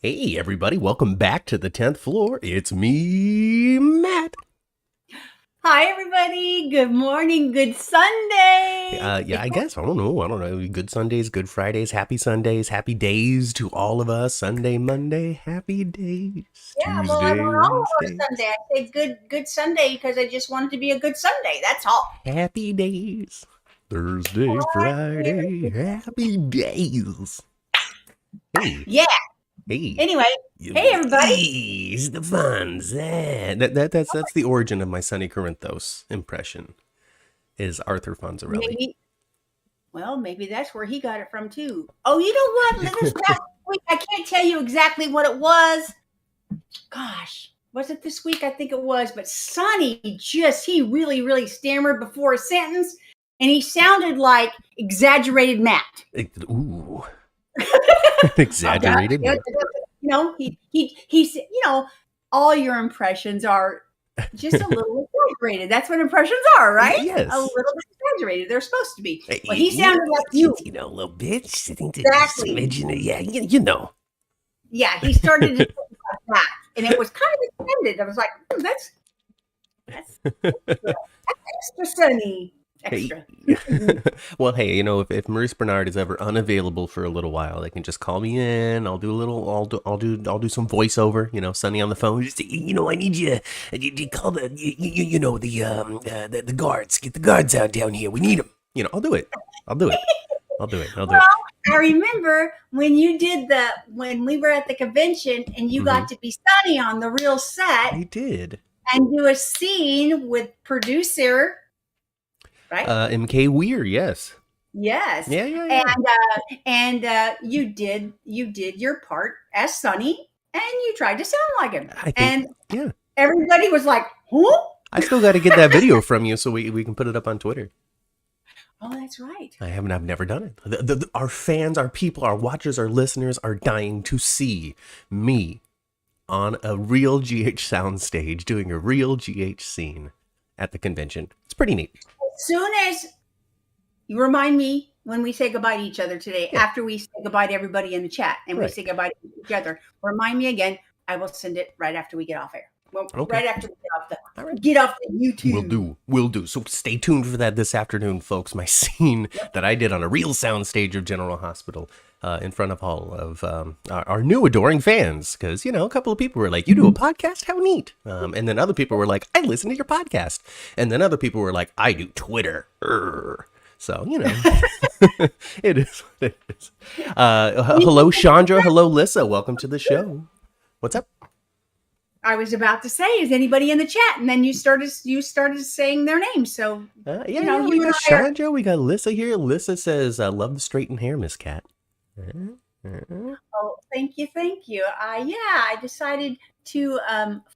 Hey everybody, welcome back to the 10th floor. It's me, Matt. Hi everybody, good morning, good Sunday. I guess, I don't know. Good Sundays, good Fridays, happy Sundays, happy days to all of us. Sunday, Monday, happy days. Yeah, well, I Tuesday, want all of our Wednesday, Sunday. I say good Sunday because I just want it to be a good Sunday. That's all. happy days. Thursday, Friday, happy days. Hey, Yeah. hey. Anyway, hey everybody. Ease the funds. That's the origin of my Sonny Corinthos impression. Is Arthur Fonzarelli. Maybe that's where he got it from too. Oh, you know what? This past week, I can't tell you exactly what it was. Gosh, was it this week? I think it was. But Sonny he really stammered before a sentence, and he sounded like exaggerated Matt. Ooh. Exaggerated. He's all your impressions are just a little exaggerated. That's what impressions are, right? Yes. A little bit exaggerated. They're supposed to be. But he sounded like you. A little bit. I think Exactly. Yeah, you know. Yeah, he started to talk like that, and it was kind of extended. I was like, that's extra Sunny. Extra. Well, hey, if Maurice Bernard is ever unavailable for a little while, they can just call me in. I'll do some voiceover. Sonny on the phone. Just, I need you. You call the guards. Get the guards out down here. We need them. I'll do it. Well, I remember when you did when we were at the convention and you got to be Sonny on the real set. I did. And do a scene with producer. Right? MK Weir, yes. Yes. Yeah. And you did your part as Sonny, and you tried to sound like him. Everybody was like, "Huh?" I still got to get that video from you so we can put it up on Twitter. Oh, that's right. I've never done it. Our fans, our people, our watchers, our listeners are dying to see me on a real GH soundstage doing a real GH scene at the convention. It's pretty neat. As soon as you remind me when we say goodbye to each other today, after we say goodbye to everybody in the chat and we say goodbye to each other, remind me again. I will send it right after we get off air. Well, right after we get off the YouTube. Will do. So stay tuned for that this afternoon, folks. My scene that I did on a real soundstage of General Hospital in front of all of our new adoring fans. Because, a couple of people were like, you do a podcast? How neat. And then other people were like, I listen to your podcast. And then other people were like, I do Twitter. So, it is what it is. Hello, Chandra. Hello, Lissa. Welcome to the show. What's up? I was about to say, is anybody in the chat? And then you started saying their names. So we got Chandra, we got Lissa here. Lissa says, "I love the straightened hair, Miss Cat." Oh, thank you. I decided to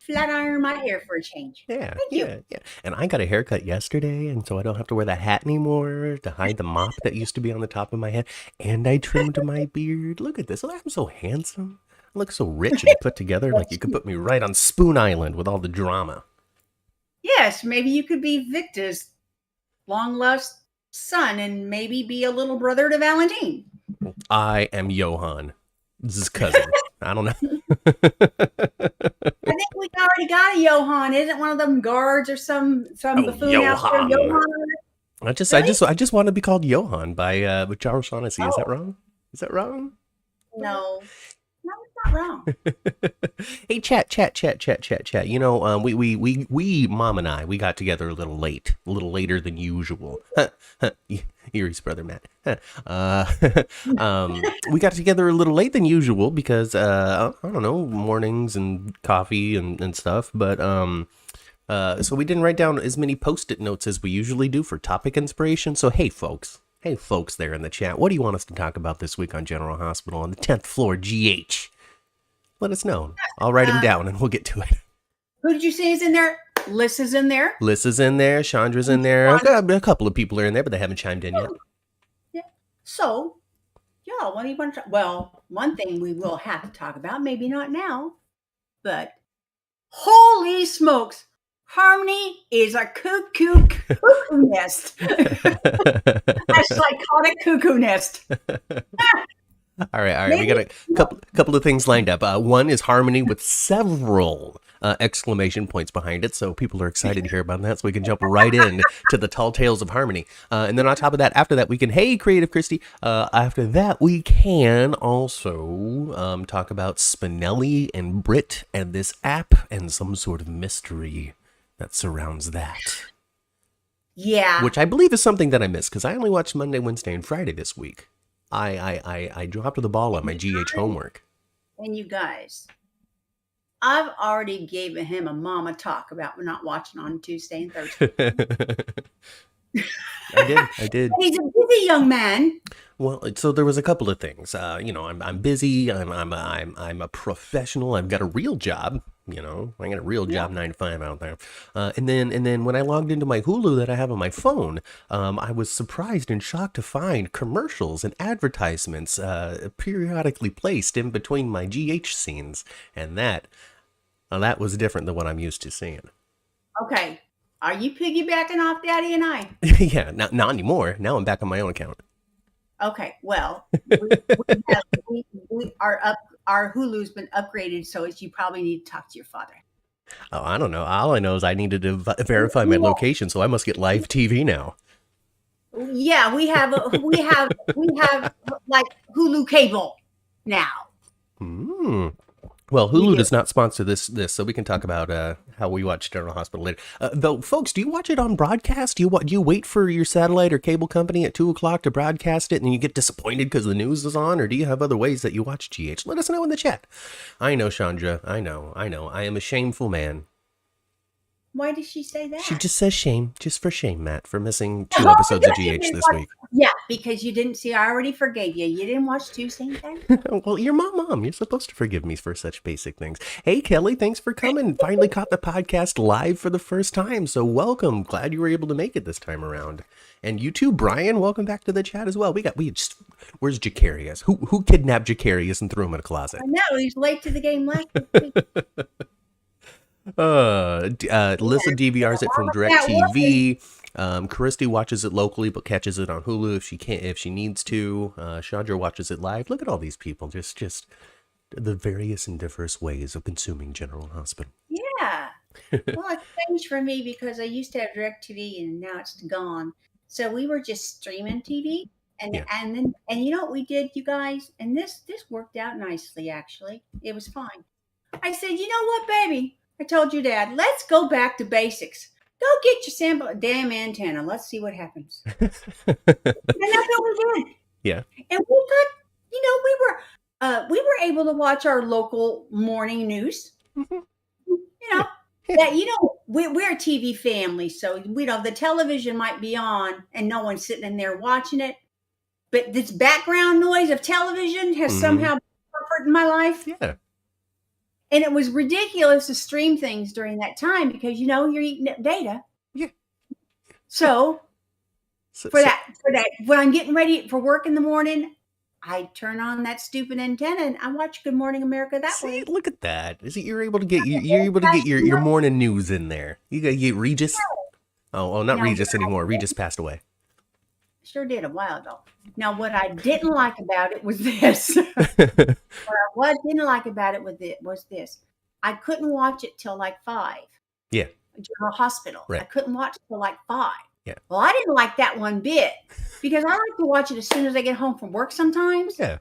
flat iron my hair for a change. Thank you. And I got a haircut yesterday, and so I don't have to wear that hat anymore to hide the mop that used to be on the top of my head. And I trimmed my beard. Look at this. I'm so handsome. I look so rich and put together. Like you could put me right on Spoon Island with all the drama. Yes, maybe you could be Victor's long-lost son and maybe be a little brother to Valentin. I am Johan. This is cousin. I don't know. I think we already got a Johan. Isn't one of them guards or some buffoon out there? Johan. I just want to be called Johan by Charles Shaughnessy. Is that wrong? No. No, it's not wrong. Hey, chat. We, Mom and I, we got together a little later than usual. Erie's brother, Matt. We got together a little late than usual because, I don't know, mornings and coffee and stuff. But, so we didn't write down as many Post-it notes as we usually do for topic inspiration. So, hey, folks there in the chat, what do you want us to talk about this week on General Hospital on the 10th floor GH? Let us know. I'll write them down and we'll get to it. Who did you say is in there? Lissa's in there. Chandra's in there. A couple of people are in there, but they haven't chimed in yet. Yeah. So, what do you want to talk? Well, one thing we will have to talk about, maybe not now, but holy smokes, Harmony is a cuckoo nest. A psychotic cuckoo nest. All right. We Maybe, got a couple of things lined up. One is harmony with several exclamation points behind it, so people are excited to hear about that. So we can jump right in to the tall tales of harmony, and then on top of that, after that, we can Creative Christy. After that, we can also talk about Spinelli and Britt and this app and some sort of mystery that surrounds that. yeah. Which I believe is something that I missed because I only watched Monday, Wednesday, and Friday this week. I dropped the ball on my GH homework. And you guys, I've already given him a mama talk about not watching on Tuesday and Thursday. I did. He's a busy young man. Well, so there was a couple of things. I'm busy. I'm a professional. I've got a real job. I got a real job, 9 to 5 out there. And then when I logged into my Hulu that I have on my phone, I was surprised and shocked to find commercials and advertisements periodically placed in between my GH scenes, and that was different than what I'm used to seeing. Okay, are you piggybacking off Daddy and I? Yeah, not anymore. Now I'm back on my own account. Okay, well, our Hulu's been upgraded, so you probably need to talk to your father. Oh, I don't know. All I know is I needed to verify my location, so I must get live TV now. Yeah, we have like Hulu cable now. Well, Hulu does not sponsor this, so we can talk about how we watch General Hospital later. Though, folks, do you watch it on broadcast? Do you wait for your satellite or cable company at 2:00 to broadcast it, and you get disappointed because the news is on, or do you have other ways that you watch GH? Let us know in the chat. I know, Chandra. I know. I am a shameful man. Why did she say that? She just says shame, just for shame, Matt, for missing 2 episodes of GH this week. Yeah, because you didn't see. I already forgave you. You didn't watch Tuesday and Thursday. Well, you're my mom. You're supposed to forgive me for such basic things. Hey, Kelly, thanks for coming. Finally caught the podcast live for the first time, so welcome. Glad you were able to make it this time around. And you too, Brian. Welcome back to the chat as well. Where's Jacarius? Who kidnapped Jacarius and threw him in a closet? I know he's late to the game last week. Alyssa DVRs it from DirecTV. Christy watches it locally but catches it on Hulu if she needs to. Chandra watches it live. Look at all these people, just the various and diverse ways of consuming General Hospital. Yeah. Well, it's changed for me because I used to have DirecTV and now it's gone. So we were just streaming TV, and you know what we did, you guys? And this worked out nicely. Actually, it was fine. I said, you know what, baby? I told you, Dad, let's go back to basics. Go get your sample damn antenna. Let's see what happens. And that's what we did. Yeah. And we got, we were able to watch our local morning news. We're a TV family, so the television might be on and no one's sitting in there watching it. But this background noise of television has somehow been comfort in my life. Yeah. And it was ridiculous to stream things during that time because, you're eating up data. Yeah. So for that, when I'm getting ready for work in the morning, I turn on that stupid antenna and I watch Good Morning America that way. Look at that. You're able to get your morning news in there. You get Regis. Oh, not Regis anymore. Regis passed away. Sure did a while ago. Now, what I didn't like about it was this. What I didn't like about it was this. I couldn't watch it till like 5. Yeah. General Hospital. Right. I couldn't watch it till like 5. Yeah. Well, I didn't like that one bit because I like to watch it as soon as I get home from work sometimes. Yeah.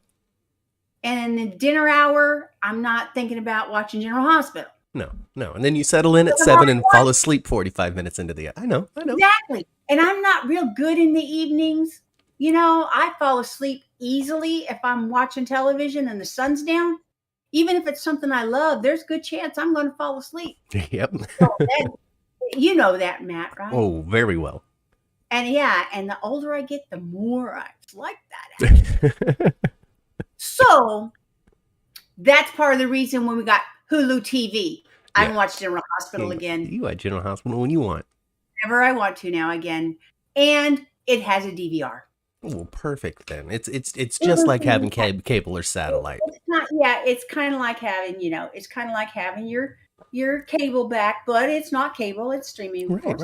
And in the dinner hour, I'm not thinking about watching General Hospital. No. And then you settle in at 7 and fall asleep 45 minutes into the. I know. Exactly. And I'm not real good in the evenings. I fall asleep easily if I'm watching television and the sun's down. Even if it's something I love, there's a good chance I'm going to fall asleep. Yep. So you know that, Matt, right? Oh, very well. And and the older I get, the more I like that. So that's part of the reason when we got Hulu TV, I can watch General Hospital again. You watch General Hospital when you want. Whenever I want to now again. And it has a DVR. Oh, perfect then. It's just like having cable or satellite. It's kind of like having your cable back, but it's not cable, it's streaming. Right. But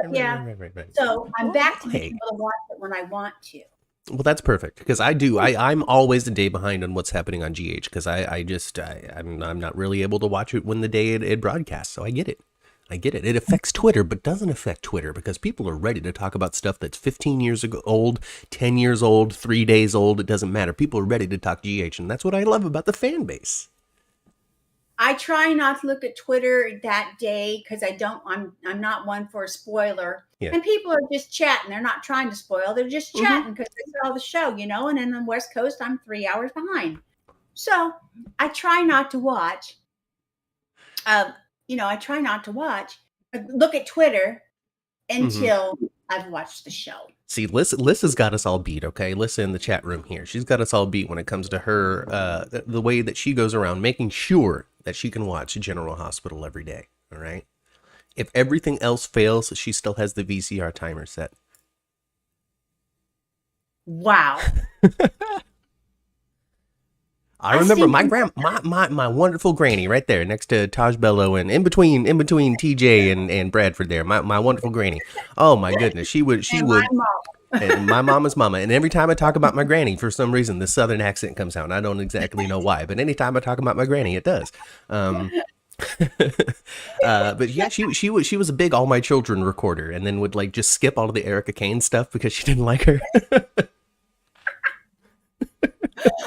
right. So I'm back to being able to watch it when I want to. Well, that's perfect because I'm always a day behind on what's happening on GH because I'm not really able to watch it when the day it broadcasts. So I get it. I get it. It affects Twitter, but doesn't affect Twitter because people are ready to talk about stuff that's 15 years ago old, 10 years old, 3 days old. It doesn't matter. People are ready to talk GH, and that's what I love about the fan base. I try not to look at Twitter that day because I'm not one for a spoiler. Yeah. And people are just chatting. They're not trying to spoil. They're just chatting because they saw the show, you know. And in the West Coast, I'm 3 hours behind. So I try not to watch. I try not to look at Twitter until I've watched the show. See, Lissa's got us all beat, okay? Lissa in the chat room here. She's got us all beat when it comes to her, the way that she goes around making sure that she can watch General Hospital every day, all right? If everything else fails, she still has the VCR timer set. Wow. I remember my wonderful granny right there next to Taj Bello and in between TJ and Bradford there. My wonderful granny. Oh my goodness, she would and my mama's mama. And every time I talk about my granny, for some reason the southern accent comes out. And I don't exactly know why, but anytime I talk about my granny, it does. But yeah, she was a big All My Children recorder, and then would like just skip all of the Erica Kane stuff because she didn't like her.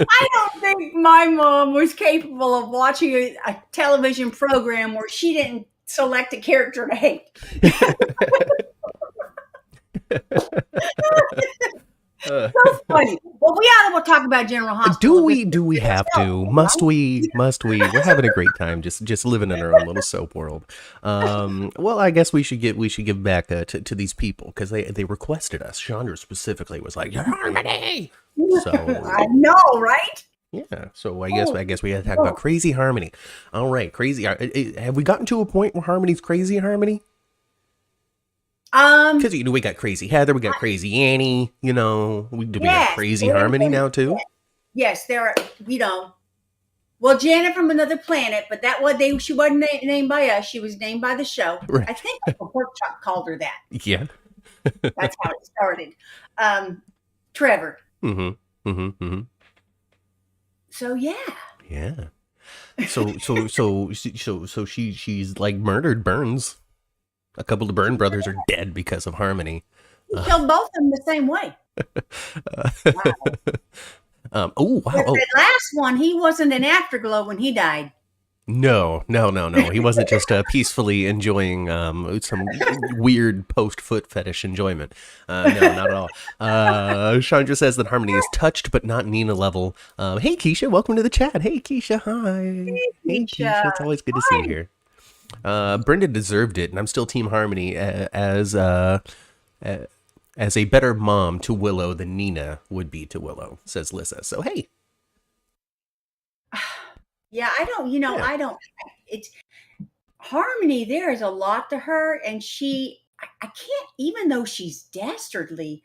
I don't think my mom was capable of watching a television program where she didn't select a character to hate. So funny. Well, we ought to talk about General Hospital. Do we have to? Must we? We're having a great time, just living in our own little soap world. Well, I guess we should give back to these people because they requested us. Chandra specifically was like, Harmony. So I know, right? Yeah. So I guess we got to talk about Crazy Harmony. All right, Crazy. Have we gotten to a point where Harmony's Crazy Harmony? Because we got Crazy Heather, we got Crazy Annie. We got Crazy Harmony now too. Yes, there are. Well, Janet from Another Planet, but she wasn't named by us. She was named by the show. Right. I think Portia called her that. Yeah. That's how it started. Trevor. So yeah. Yeah. So she's like murdered Burns. A couple of Byrne brothers are dead because of Harmony. He killed both of them the same way. Wow. But the last one, he wasn't an afterglow when he died. No. He wasn't just peacefully enjoying some weird post-foot fetish enjoyment. No, not at all. Chandra says that Harmony is touched, but not Nina level. Hey, Keisha, welcome to the chat. Hey, Keisha, hi. Hey, Keisha. It's always good to see you here. Brenda deserved it, and I'm still Team Harmony as a better mom to Willow than Nina would be to Willow, says Lissa. So hey. Yeah, I don't. It's Harmony. There is a lot to her, and I can't, even though she's dastardly,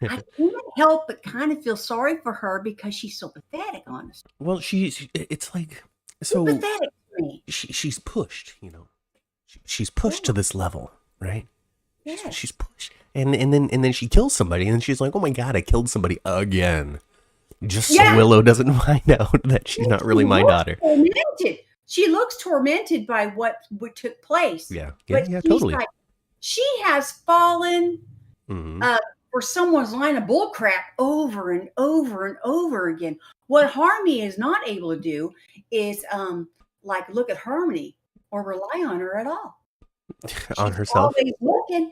I can't help but kind of feel sorry for her because she's so pathetic, honestly. Well, it's like so pathetic to me. She's pushed, she's pushed to this level, right? Yeah. She's pushed, and then she kills somebody, and then she's like, oh my god, I killed somebody again. Just so Willow doesn't find out that she's not really my daughter. Tormented. She looks tormented by what took place. Yeah, totally. Like, she has fallen for someone's line of bullcrap over and over and over again. What Harmony is not able to do is look at Harmony or rely on her at all. On herself. Always looking.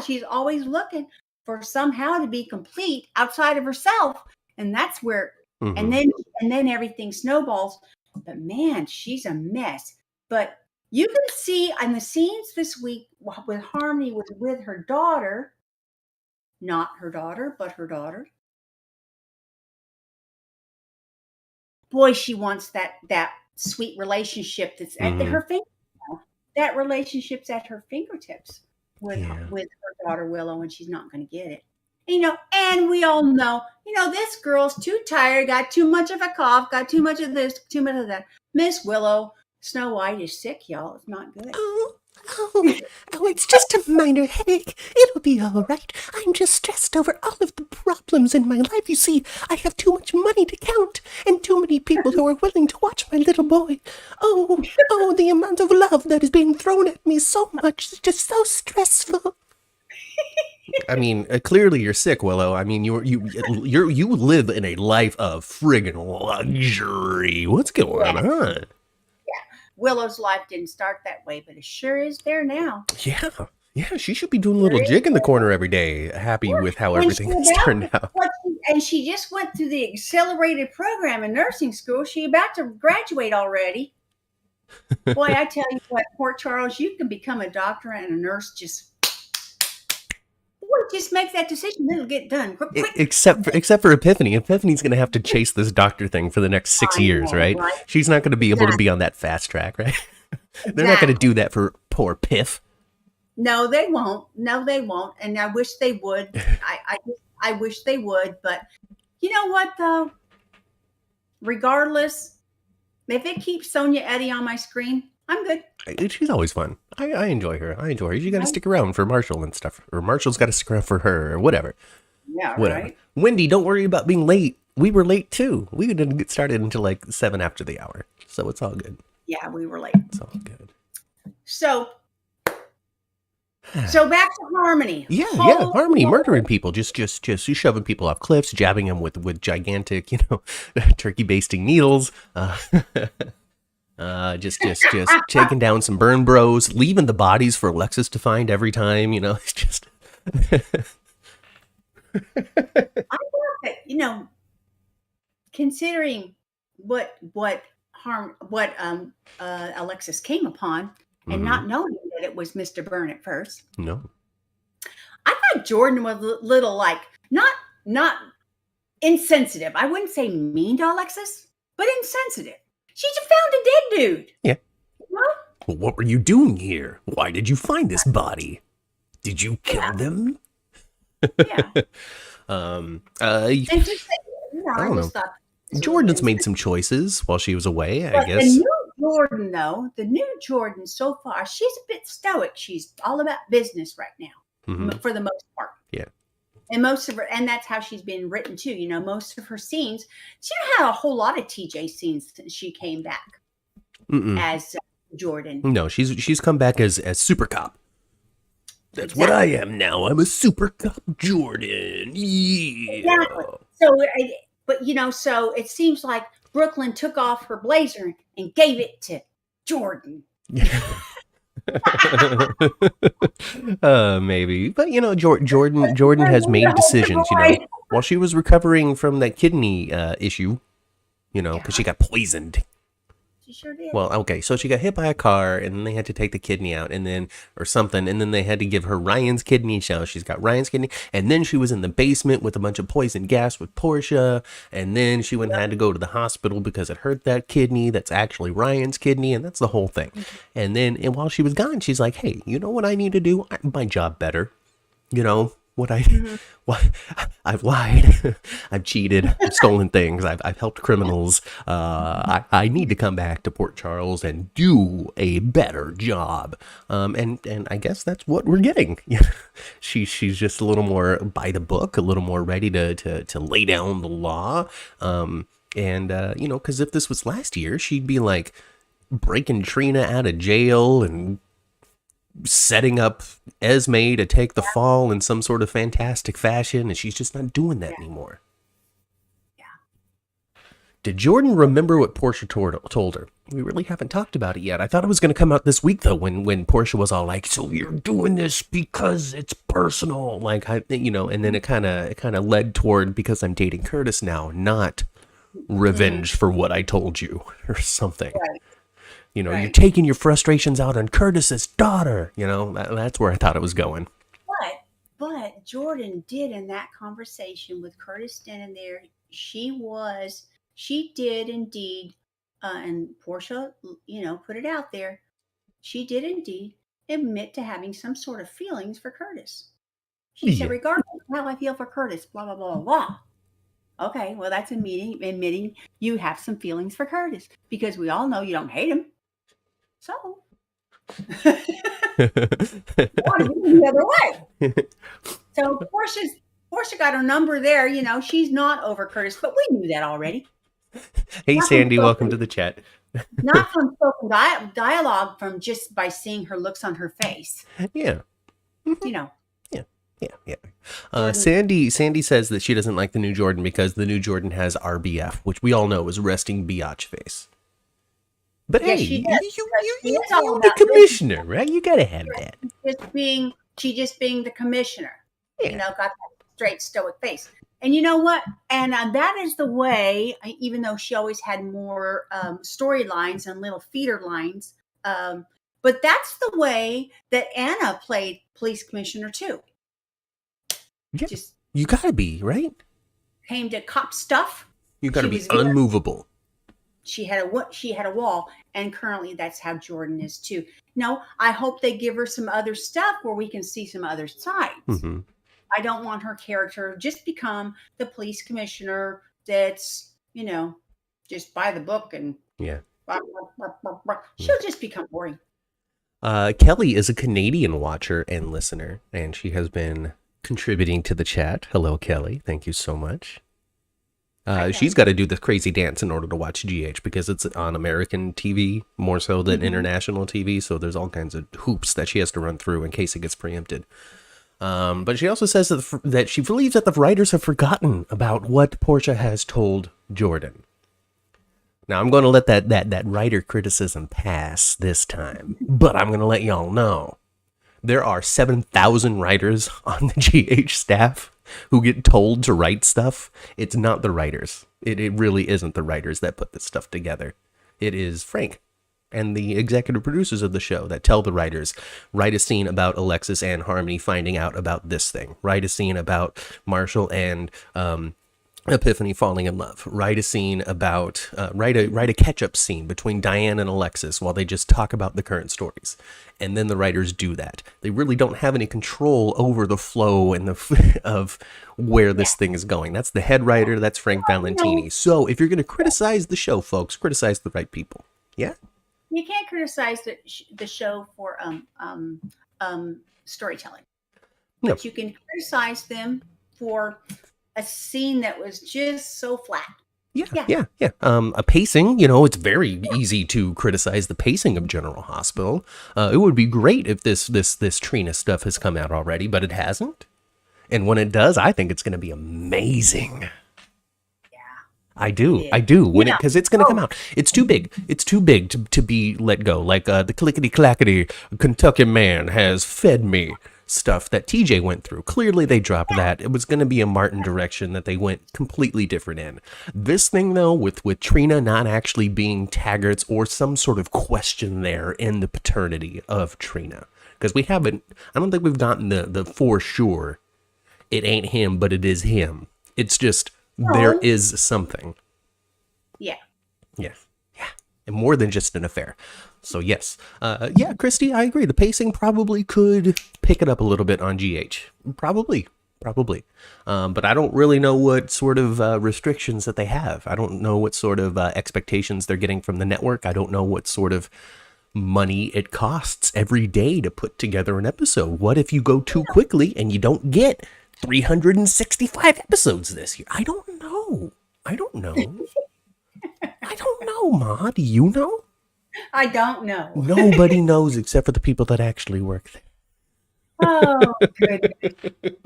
She's always looking for somehow to be complete outside of herself. And that's where, and then everything snowballs. But man, she's a mess. But you can see in the scenes this week with Harmony was with her daughter, not her daughter, but her daughter. Boy, she wants that sweet relationship that's at her fingertips. That relationship's at her fingertips with her daughter Willow, and she's not going to get it. And we all know, this girl's too tired, got too much of a cough, got too much of this, too much of that. Miss Willow, Snow White is sick, y'all. It's not good. Oh, it's just a minor headache. It'll be all right. I'm just stressed over all of the problems in my life. You see, I have too much money to count and too many people who are willing to watch my little boy. Oh, the amount of love that is being thrown at me so much. It's just so stressful. I mean, clearly you're sick, Willow. I mean, you live in a life of friggin' luxury. What's going on? Willow's life didn't start that way, but it sure is there now. Yeah, she should be doing a little jig in the corner every day, happy with how everything has turned out. And she just went through the accelerated program in nursing school. She about to graduate already. Boy, I tell you what, Port Charles, you can become a doctor and a nurse just make that decision, then it'll get done. Quick. Except for Epiphany. Epiphany's going to have to chase this doctor thing for the next 6 years, right? She's not going to be able to be on that fast track, right? They're not going to do that for poor Piff. No, they won't. And I wish they would. I wish they would. But you know what, though? Regardless, if it keeps Sonia Eddy on my screen, I'm good. She's always fun. I enjoy her. You got to stick around for Marshall and stuff. Or Marshall's got to stick around for her or whatever. Yeah, whatever. Right. Wendy, don't worry about being late. We were late, too. We didn't get started until like 7 after the hour. So it's all good. Yeah, we were late. It's all good. So back to Harmony. Yeah, Harmony murdering people, just shoving people off cliffs, jabbing them with gigantic, turkey basting needles. Just taking down some burn bros, leaving the bodies for Alexis to find every time. It's just. I love it. Considering what Alexis came upon, and not knowing that it was Mr. Byrne at first. No. I thought Jordan was a little not insensitive. I wouldn't say mean to Alexis, but insensitive. She just found a dead dude. Yeah. Well, what were you doing here? Why did you find this body? Did you kill them? Yeah. And just, I don't know. Jordan's made some choices while she was away, I guess. The new Jordan so far, she's a bit stoic. She's all about business right now, for the most part. Yeah. And and that's how she's been written too. Most of her scenes, she didn't have a whole lot of TJ scenes since she came back as Jordan. No, she's come back as super cop. That's what I am now. I'm a super cop Jordan. Yeah. Exactly. So it seems like Brooklyn took off her blazer and gave it to Jordan. Maybe, but Jordan has made decisions. While she was recovering from that kidney issue, because she got poisoned. She sure did. Well, okay, so she got hit by a car, and then they had to take the kidney out, and then they had to give her Ryan's kidney. So she's got Ryan's kidney, and then she was in the basement with a bunch of poison gas with Portia, and then she had to go to the hospital because it hurt that kidney. That's actually Ryan's kidney, and that's the whole thing. And while she was gone, she's like, "Hey, you know what I need to do? My job better. I've lied, I've cheated, I've stolen things, I've helped criminals. I need to come back to Port Charles and do a better job. And I guess that's what we're getting. She's just a little more by the book, a little more ready to lay down the law. Because if this was last year, she'd be like breaking Trina out of jail and setting up Esme to take the fall in some sort of fantastic fashion, and she's just not doing that anymore. Yeah. Did Jordan remember what Portia told her? We really haven't talked about it yet. I thought it was going to come out this week, though, when Portia was all like, "So you're doing this because it's personal," and then it kind of led toward because I'm dating Curtis now, not revenge for what I told you or something. Right. You're taking your frustrations out on Curtis's daughter. That's where I thought it was going. But Jordan did in that conversation with Curtis standing there. She did indeed, and Portia, put it out there. She did indeed admit to having some sort of feelings for Curtis. She said, regardless of how I feel for Curtis, blah, blah, blah, blah. Okay, well, that's admitting you have some feelings for Curtis because we all know you don't hate him. So, Want to be the other way. So Portia got her number there. You know, she's not over Curtis, but we knew that already. Hey, Sandy, welcome to the chat. Not from spoken dialogue, from just by seeing her looks on her face. Yeah. You know. Yeah. Sandy says that she doesn't like the new Jordan because the new Jordan has RBF, which we all know is resting biatch face. But yes, hey, you're the commissioner, right? You gotta have that. She just being the commissioner. Yeah. You know, got that straight stoic face. And you know what? And that is the way, even though she always had more storylines and little feeder lines, but that's the way that Anna played police commissioner too. Yeah, just you gotta be, right? Came to cop stuff. You gotta be unmovable. She had a wall, and currently that's how Jordan is too. No, I hope they give her some other stuff where we can see some other sides. Mm-hmm. I don't want her character just become the police commissioner that's, you know, just by the book and she'll just become boring. Kelly is a Canadian watcher and listener, and she has been contributing to the chat. Hello, Kelly. Thank you so much. She's got to do the crazy dance in order to watch GH because it's on American TV more so than international TV. So there's all kinds of hoops that she has to run through in case it gets preempted. But she also says that she believes that the writers have forgotten about what Portia has told Jordan. Now, I'm going to let that writer criticism pass this time, but I'm going to let y'all know. There are 7,000 writers on the GH staff who get told to write stuff. It's not the writers. It really isn't the writers that put this stuff together. It is Frank and the executive producers of the show that tell the writers, write a scene about Alexis and Harmony finding out about this thing. Write a scene about Marshall and Epiphany falling in love. Write a scene about write a catch-up scene between Diane and Alexis while they just talk about the current stories, and then the writers do that. They really don't have any control over the flow and of where this thing is going. That's the head writer. That's Frank Valentini. So if you're going to criticize the show, folks, criticize the right people. Yeah, you can't criticize the show for storytelling, no. But you can criticize them for a scene that was just so flat. Yeah. A pacing, it's very easy to criticize the pacing of General Hospital. It would be great if this Trina stuff has come out already, but it hasn't. And when it does, I think it's going to be amazing. Yeah. I do. Because it's going to come out. It's too big. It's too big to be let go. Like the clickety-clackety Kentucky man has fed me stuff that TJ went through. Clearly they dropped that. It was going to be a Martin direction that they went completely different in. This thing though, with Trina not actually being Taggart's or some sort of question there in the paternity of Trina, because I don't think we've gotten the for sure it ain't him, but it is him. It's just there is something. Yeah. And more than just an affair. So yes, Christy, I agree. The pacing probably could pick it up a little bit on GH. Probably. But I don't really know what sort of restrictions that they have. I don't know what sort of expectations they're getting from the network. I don't know what sort of money it costs every day to put together an episode. What if you go too quickly and you don't get 365 episodes this year? I don't know, Ma. Do you know? I don't know. Nobody knows except for the people that actually work there. Oh, goodness.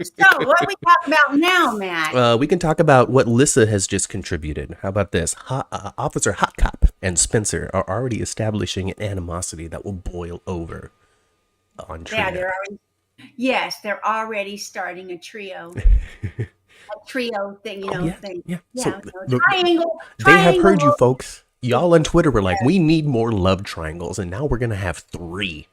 So, what are we talking about now, Matt? We can talk about what Lissa has just contributed. How about this? Officer Hot Cop and Spencer are already establishing an animosity that will boil over on Trina. Yeah, they're already starting a trio. A trio thing, thing. Yeah. Triangle. They have heard you, folks. Y'all on Twitter were like, we need more love triangles, and now we're going to have 3.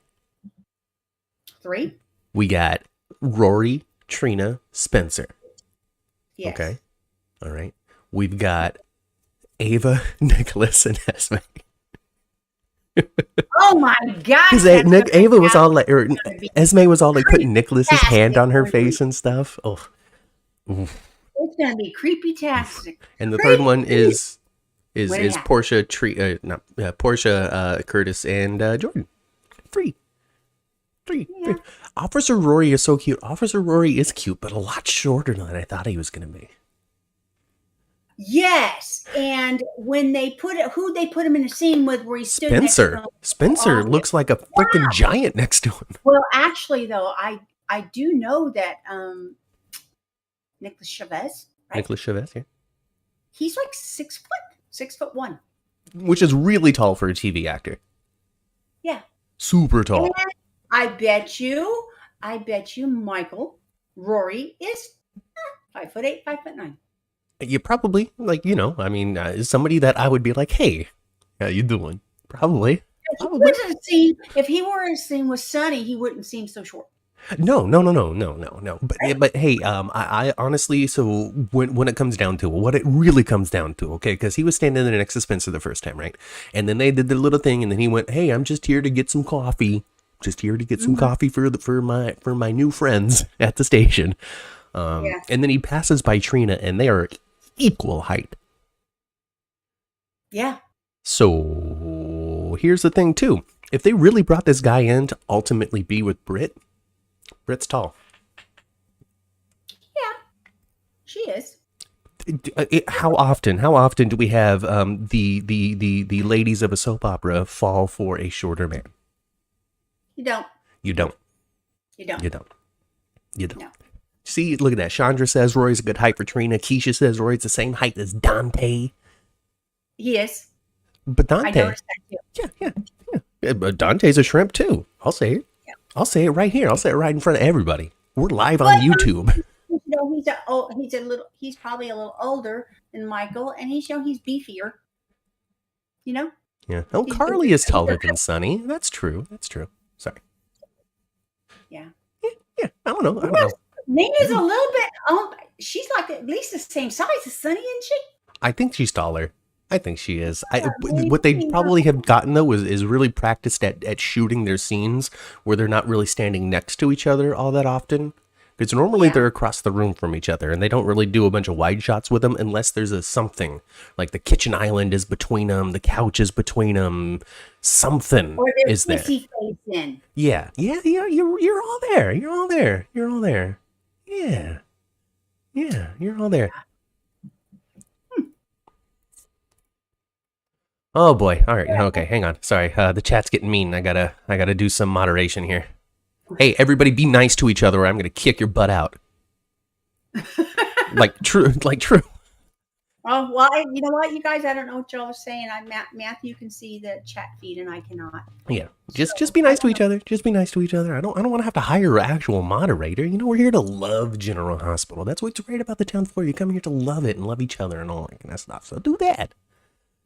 3? We got Rory, Trina, Spencer. Yes. Okay. All right. We've got Ava, Nicholas, and Esme. Oh my God. Because Ava was all like, or Esme was all like putting Nicholas's hand on her face and stuff. Oh. It's going to be creepy-tastic. And the third one is Portia, Portia, Curtis, and Jordan. 3. Three. Yeah. Officer Rory is so cute. Officer Rory is cute, but a lot shorter than I thought he was going to be. Yes, and when they who they put him in a scene with, where he stood next to Spencer. him. Spencer looks like a freaking giant next to him. Well, actually, though, I do know that Nicholas Chavez, right? Nicholas Chavez, yeah. He's like 6'1", which is really tall for a TV actor. Yeah, super tall. And I bet you, Michael Rory is 5'8", 5'9". You probably somebody that I would be like, hey, how you doing? Probably. If he were in a scene with Sonny, he wouldn't seem so short. No. But hey, I honestly, so when it comes down to it, what it really comes down to, okay, because he was standing there next to Spencer the first time, right? And then they did the little thing, and then he went, "Hey, I'm just here to get some coffee. Just here to get some coffee for my new friends at the station." And then he passes by Trina, and they are equal height. Yeah. So here's the thing too: if they really brought this guy in to ultimately be with Britt's tall. Yeah, she is. How often do we have the ladies of a soap opera fall for a shorter man? You don't. No. See, look at that. Chandra says Rory's a good height for Trina. Keisha says Rory's the same height as Dante. He is. But Dante. I noticed that too. Yeah. But Dante's a shrimp too. I'll say it. Yeah. I'll say it right here. I'll say it right in front of everybody. We're live on YouTube. He's probably a little older than Michael, and he's beefier. You know? Yeah. Oh, Carly is taller than Sonny. That's true. Sorry. Yeah. Yeah. I don't know. Nina's a little bit. She's like at least the same size as Sonny, isn't she? I think she's taller. I think she is. What they probably have gotten though is really practiced at shooting their scenes where they're not really standing next to each other all that often. Because normally they're across the room from each other, and they don't really do a bunch of wide shots with them unless there's a something like the kitchen island is between them, the couch is between them, something is there. Yeah. You're all there. Yeah, you're all there. Oh boy. All right. Okay. Hang on. Sorry. The chat's getting mean. I gotta do some moderation here. Hey, everybody be nice to each other or I'm going to kick your butt out. Like true. Oh, well, you know what, you guys, I don't know what y'all are saying. Matthew can see the chat feed and I cannot. Yeah. Just be nice to each other. Just be nice to each other. I don't want to have to hire an actual moderator. You know, we're here to love General Hospital. That's what's great about the town floor. You come here to love it and love each other and all that kind of stuff. So do that.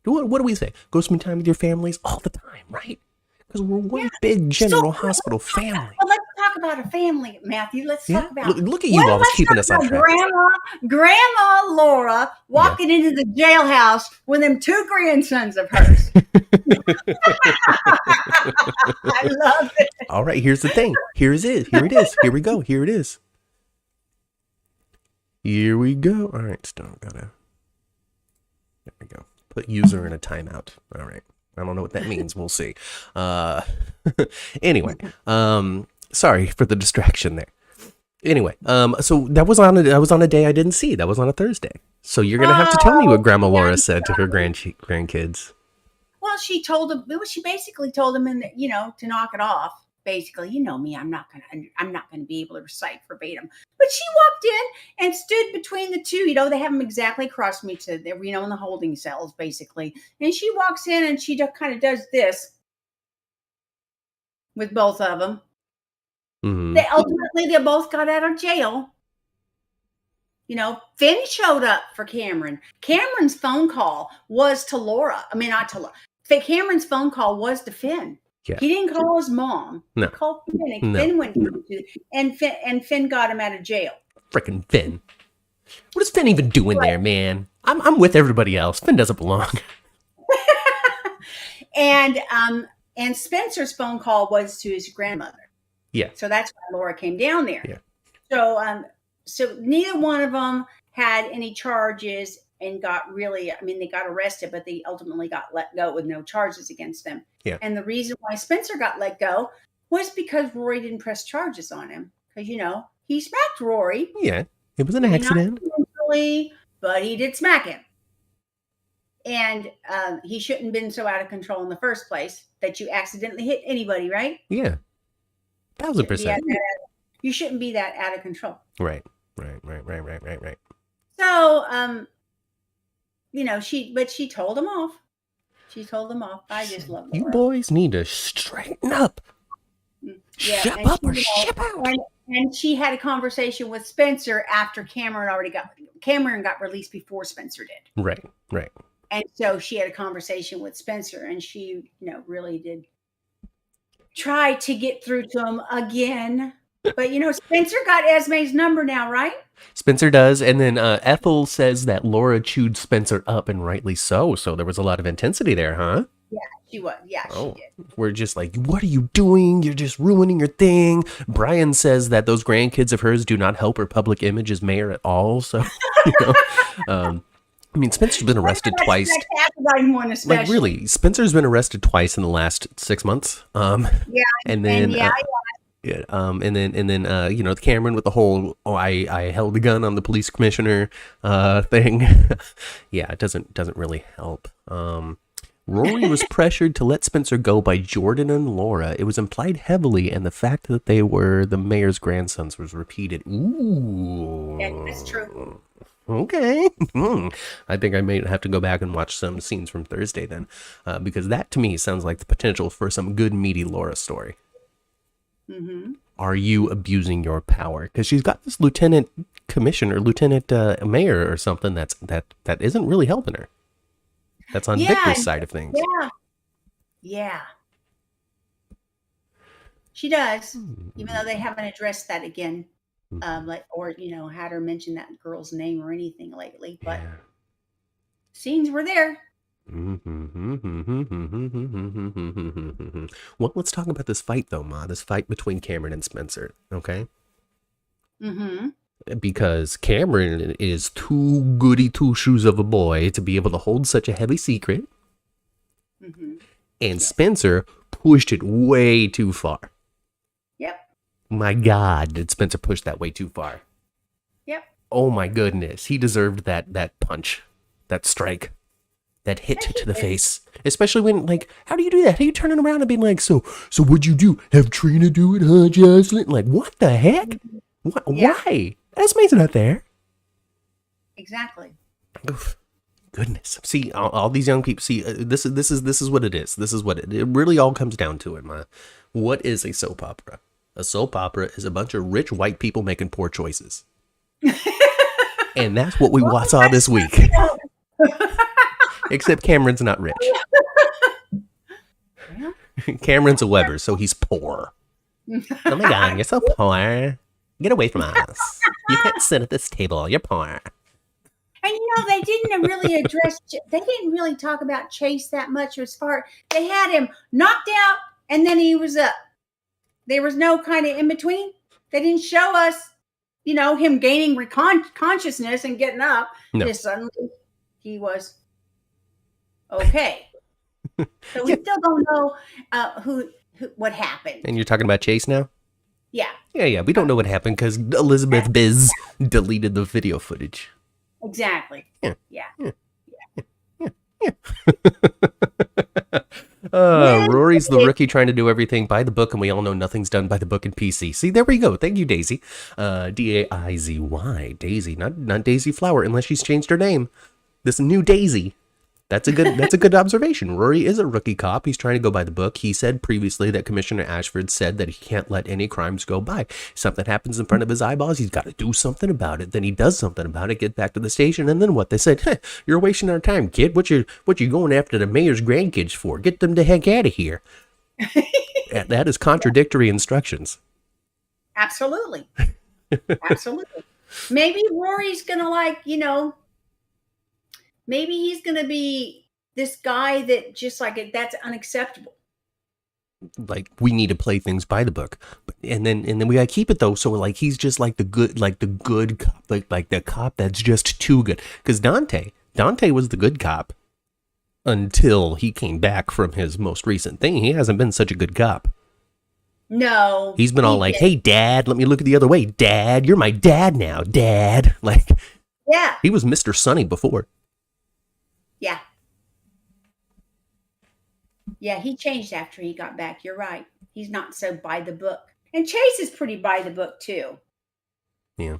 What do we say? Go spend time with your families all the time, right? Because we're one big General Hospital family. Well, let's talk about a family, Matthew. Let's talk about. Look at you always keeping us on track. Grandma Laura walking into the jailhouse with them two grandsons of hers. I love it. All right, here's the thing. Here it is. Here we go. Here it is. Here we go. All right, still gotta. There we go. Put user in a timeout. All right. I don't know what that means. We'll see. Anyway, sorry for the distraction there. Anyway, so that was on a day I didn't see. That was on a Thursday. So you're gonna have to tell me what Grandma Laura said to her grandkids. Well, she told them. She basically told them, to knock it off. Basically, you know me. I'm not gonna be able to recite verbatim. But she walked in and stood between the two. They have them exactly across from each other. They're, in the holding cells, basically. And she walks in and she just kind of does this with both of them. Mm-hmm. They both got out of jail. Finn showed up for Cameron. Cameron's phone call was to Laura. I mean, not to Laura. Cameron's phone call was to Finn. Yeah. He didn't call his mom. No. He called Finn. And Finn went and Finn got him out of jail. Frickin' Finn. What is Finn even doing there, man? I'm with everybody else. Finn doesn't belong. And Spencer's phone call was to his grandmother. Yeah. So that's why Laura came down there. Yeah. So neither one of them had any charges and they got arrested, but they ultimately got let go with no charges against them. Yeah. And the reason why Spencer got let go was because Rory didn't press charges on him. Because, he smacked Rory. Yeah, it was an Maybe not accident. intentionally, but he did smack him. And he shouldn't have been so out of control in the first place that you accidentally hit anybody, right? Yeah, 1000%. You shouldn't be that out of control. Right. So, she told him off. She told him off. I just love Laura. You boys need to straighten up. Ship up or ship out. And she had a conversation with Spencer after Cameron got released before Spencer did. Right. And so she had a conversation with Spencer, and she, really did try to get through to him again. But, Spencer got Esme's number now, right? Spencer does. And then Ethel says that Laura chewed Spencer up, and rightly so. So there was a lot of intensity there, huh? Yeah, she was. Yeah, she did. We're just like, what are you doing? You're just ruining your thing. Brian says that those grandkids of hers do not help her public image as mayor at all. So, Spencer's been arrested twice. One especially. Like, really, Spencer's been arrested twice in the last 6 months. And then Cameron with the whole I held the gun on the police commissioner thing. Yeah, it doesn't really help. Rory was pressured to let Spencer go by Jordan and Laura. It was implied heavily, and the fact that they were the mayor's grandsons was repeated. Ooh. Yeah, that's true. Okay. I think I may have to go back and watch some scenes from Thursday then, because that to me sounds like the potential for some good meaty Laura story. Mm-hmm. Are you abusing your power? Because she's got this lieutenant mayor or something that isn't really helping her. That's on Victor's side of things. Yeah. She does, even though they haven't addressed that again. Had her mention that girl's name or anything lately, but scenes were there. Well, let's talk about this fight though, Ma. This fight between Cameron and Spencer, okay? Mm-hmm. Because Cameron is too goody two-shoes of a boy to be able to hold such a heavy secret. Mm-hmm. And Spencer pushed it way too far. Yep. My God, did Spencer push that way too far? Yep. Oh my goodness, he deserved that punch, that strike, that hit to the face. Especially when, like, how do you do that? How do you turn it around and be like, so what'd you do? Have Trina do it, huh, Jocelyn? Like, what the heck? Why? Esme's not there. Exactly. Oof. Goodness. See, all these young people. See, this is what it is. This is what it really all comes down to. It, Ma. What is a soap opera? A soap opera is a bunch of rich white people making poor choices. And that's what we saw this week. Except Cameron's not rich. Cameron's a Weber, so he's poor. Oh my God, you're so poor. Get away from us. You can't sit at this table. You're poor. And they didn't really talk about Chase that much as far. They had him knocked out and then he was up. There was no kind of in between. They didn't show us, him gaining consciousness and getting up. No. Just suddenly he was okay. So we still don't know what happened. And you're talking about Chase now? Yeah. Yeah. We don't know what happened because Elizabeth Biz deleted the video footage. Exactly. Yeah. Rory's the rookie trying to do everything by the book, and we all know nothing's done by the book in PC. See, there we go. Thank you, Daisy. Daizy. Daisy, not Daisy Flower, unless she's changed her name. This new Daisy. That's a good observation. Rory is a rookie cop. He's trying to go by the book. He said previously that Commissioner Ashford said that he can't let any crimes go by. Something happens in front of his eyeballs, he's got to do something about it. Then he does something about it, get back to the station, and then what? They said, you're wasting our time, kid. What you going after the mayor's grandkids for? Get them the heck out of here. That is contradictory instructions. Absolutely. Absolutely. Maybe Rory's going to maybe he's going to be this guy that just that's unacceptable. Like, we need to play things by the book, and then we gotta keep it though. So he's just like the good cop, like the cop that's just too good. Because Dante was the good cop until he came back from his most recent thing. He hasn't been such a good cop. No, He's been all he like, did. "Hey, Dad, let me look the other way. Dad, you're my dad now, Dad." Like, Yeah, he was Mr. Sonny before. yeah, yeah. He changed after he got back. You're right. He's not so by the book. And Chase is pretty by the book too. Yeah,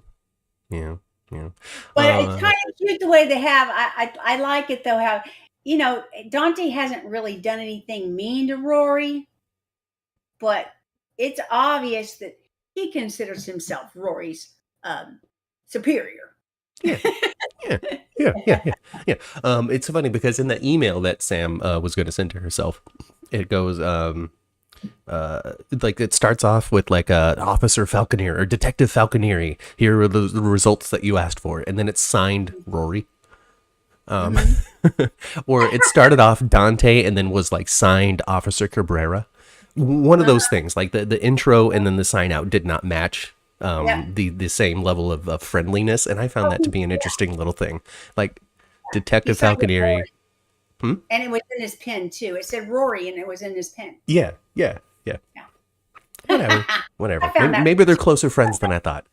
yeah, yeah. But it's kind of cute the way they have. I like it though. How Dante hasn't really done anything mean to Rory, but it's obvious that he considers himself Rory's superior. Yeah. Yeah, yeah, yeah, yeah, yeah. It's funny because in the email that Sam was going to send to herself, it goes like it starts off with like Officer Falconer or Detective Falconieri. Here are the results that you asked for, and then it's signed Rory. Or it started off Dante and then was like signed Officer Cabrera. One of those things, like the intro and then the sign out did not match the same level of friendliness, and I found that to be an interesting little thing. Like Detective Falconieri. And it was in his pen too. It said Rory and it was in his pen. Yeah. Whatever. I found that Maybe they're closer friends than I thought.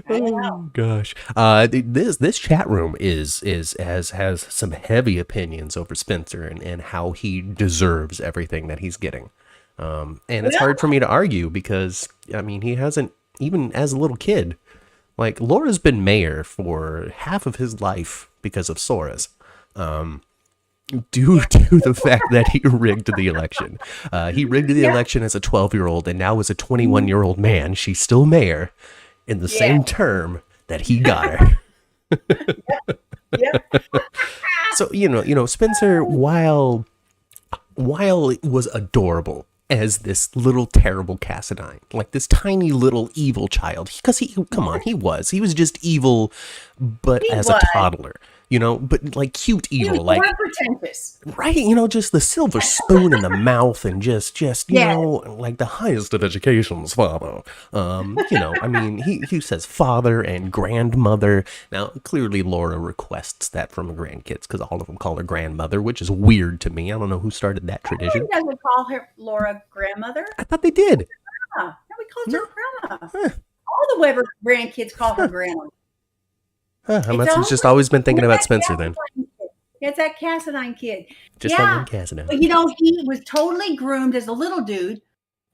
Oh gosh. This chat room has some heavy opinions over Spencer and how he deserves everything that he's getting. And it's hard for me to argue because I mean he hasn't, even as a little kid, like Laura's been mayor for half of his life because of Sora's. Due to the fact that he rigged the election. He rigged the election as a 12-year-old, and now as a 21-year-old man, she's still mayor in the same term that he got her. So, Spencer, while it was adorable as this little terrible Cassadine, like this tiny little evil child, because he was just evil, but as a toddler. But like cute evil, like pretentious. Right, just the silver spoon in the mouth and just like the highest of educations, father. I mean, he says father and grandmother. Now, clearly Laura requests that from her grandkids because all of them call her grandmother, which is weird to me. I don't know who started that tradition. Doesn't call her Laura grandmother. I thought they did. No, we called her grandma. All the Weber grandkids call her grandma. I must have just always been thinking about Spencer then. It's that Cassadine kid. Just that one Cassadine. But he was totally groomed as a little dude.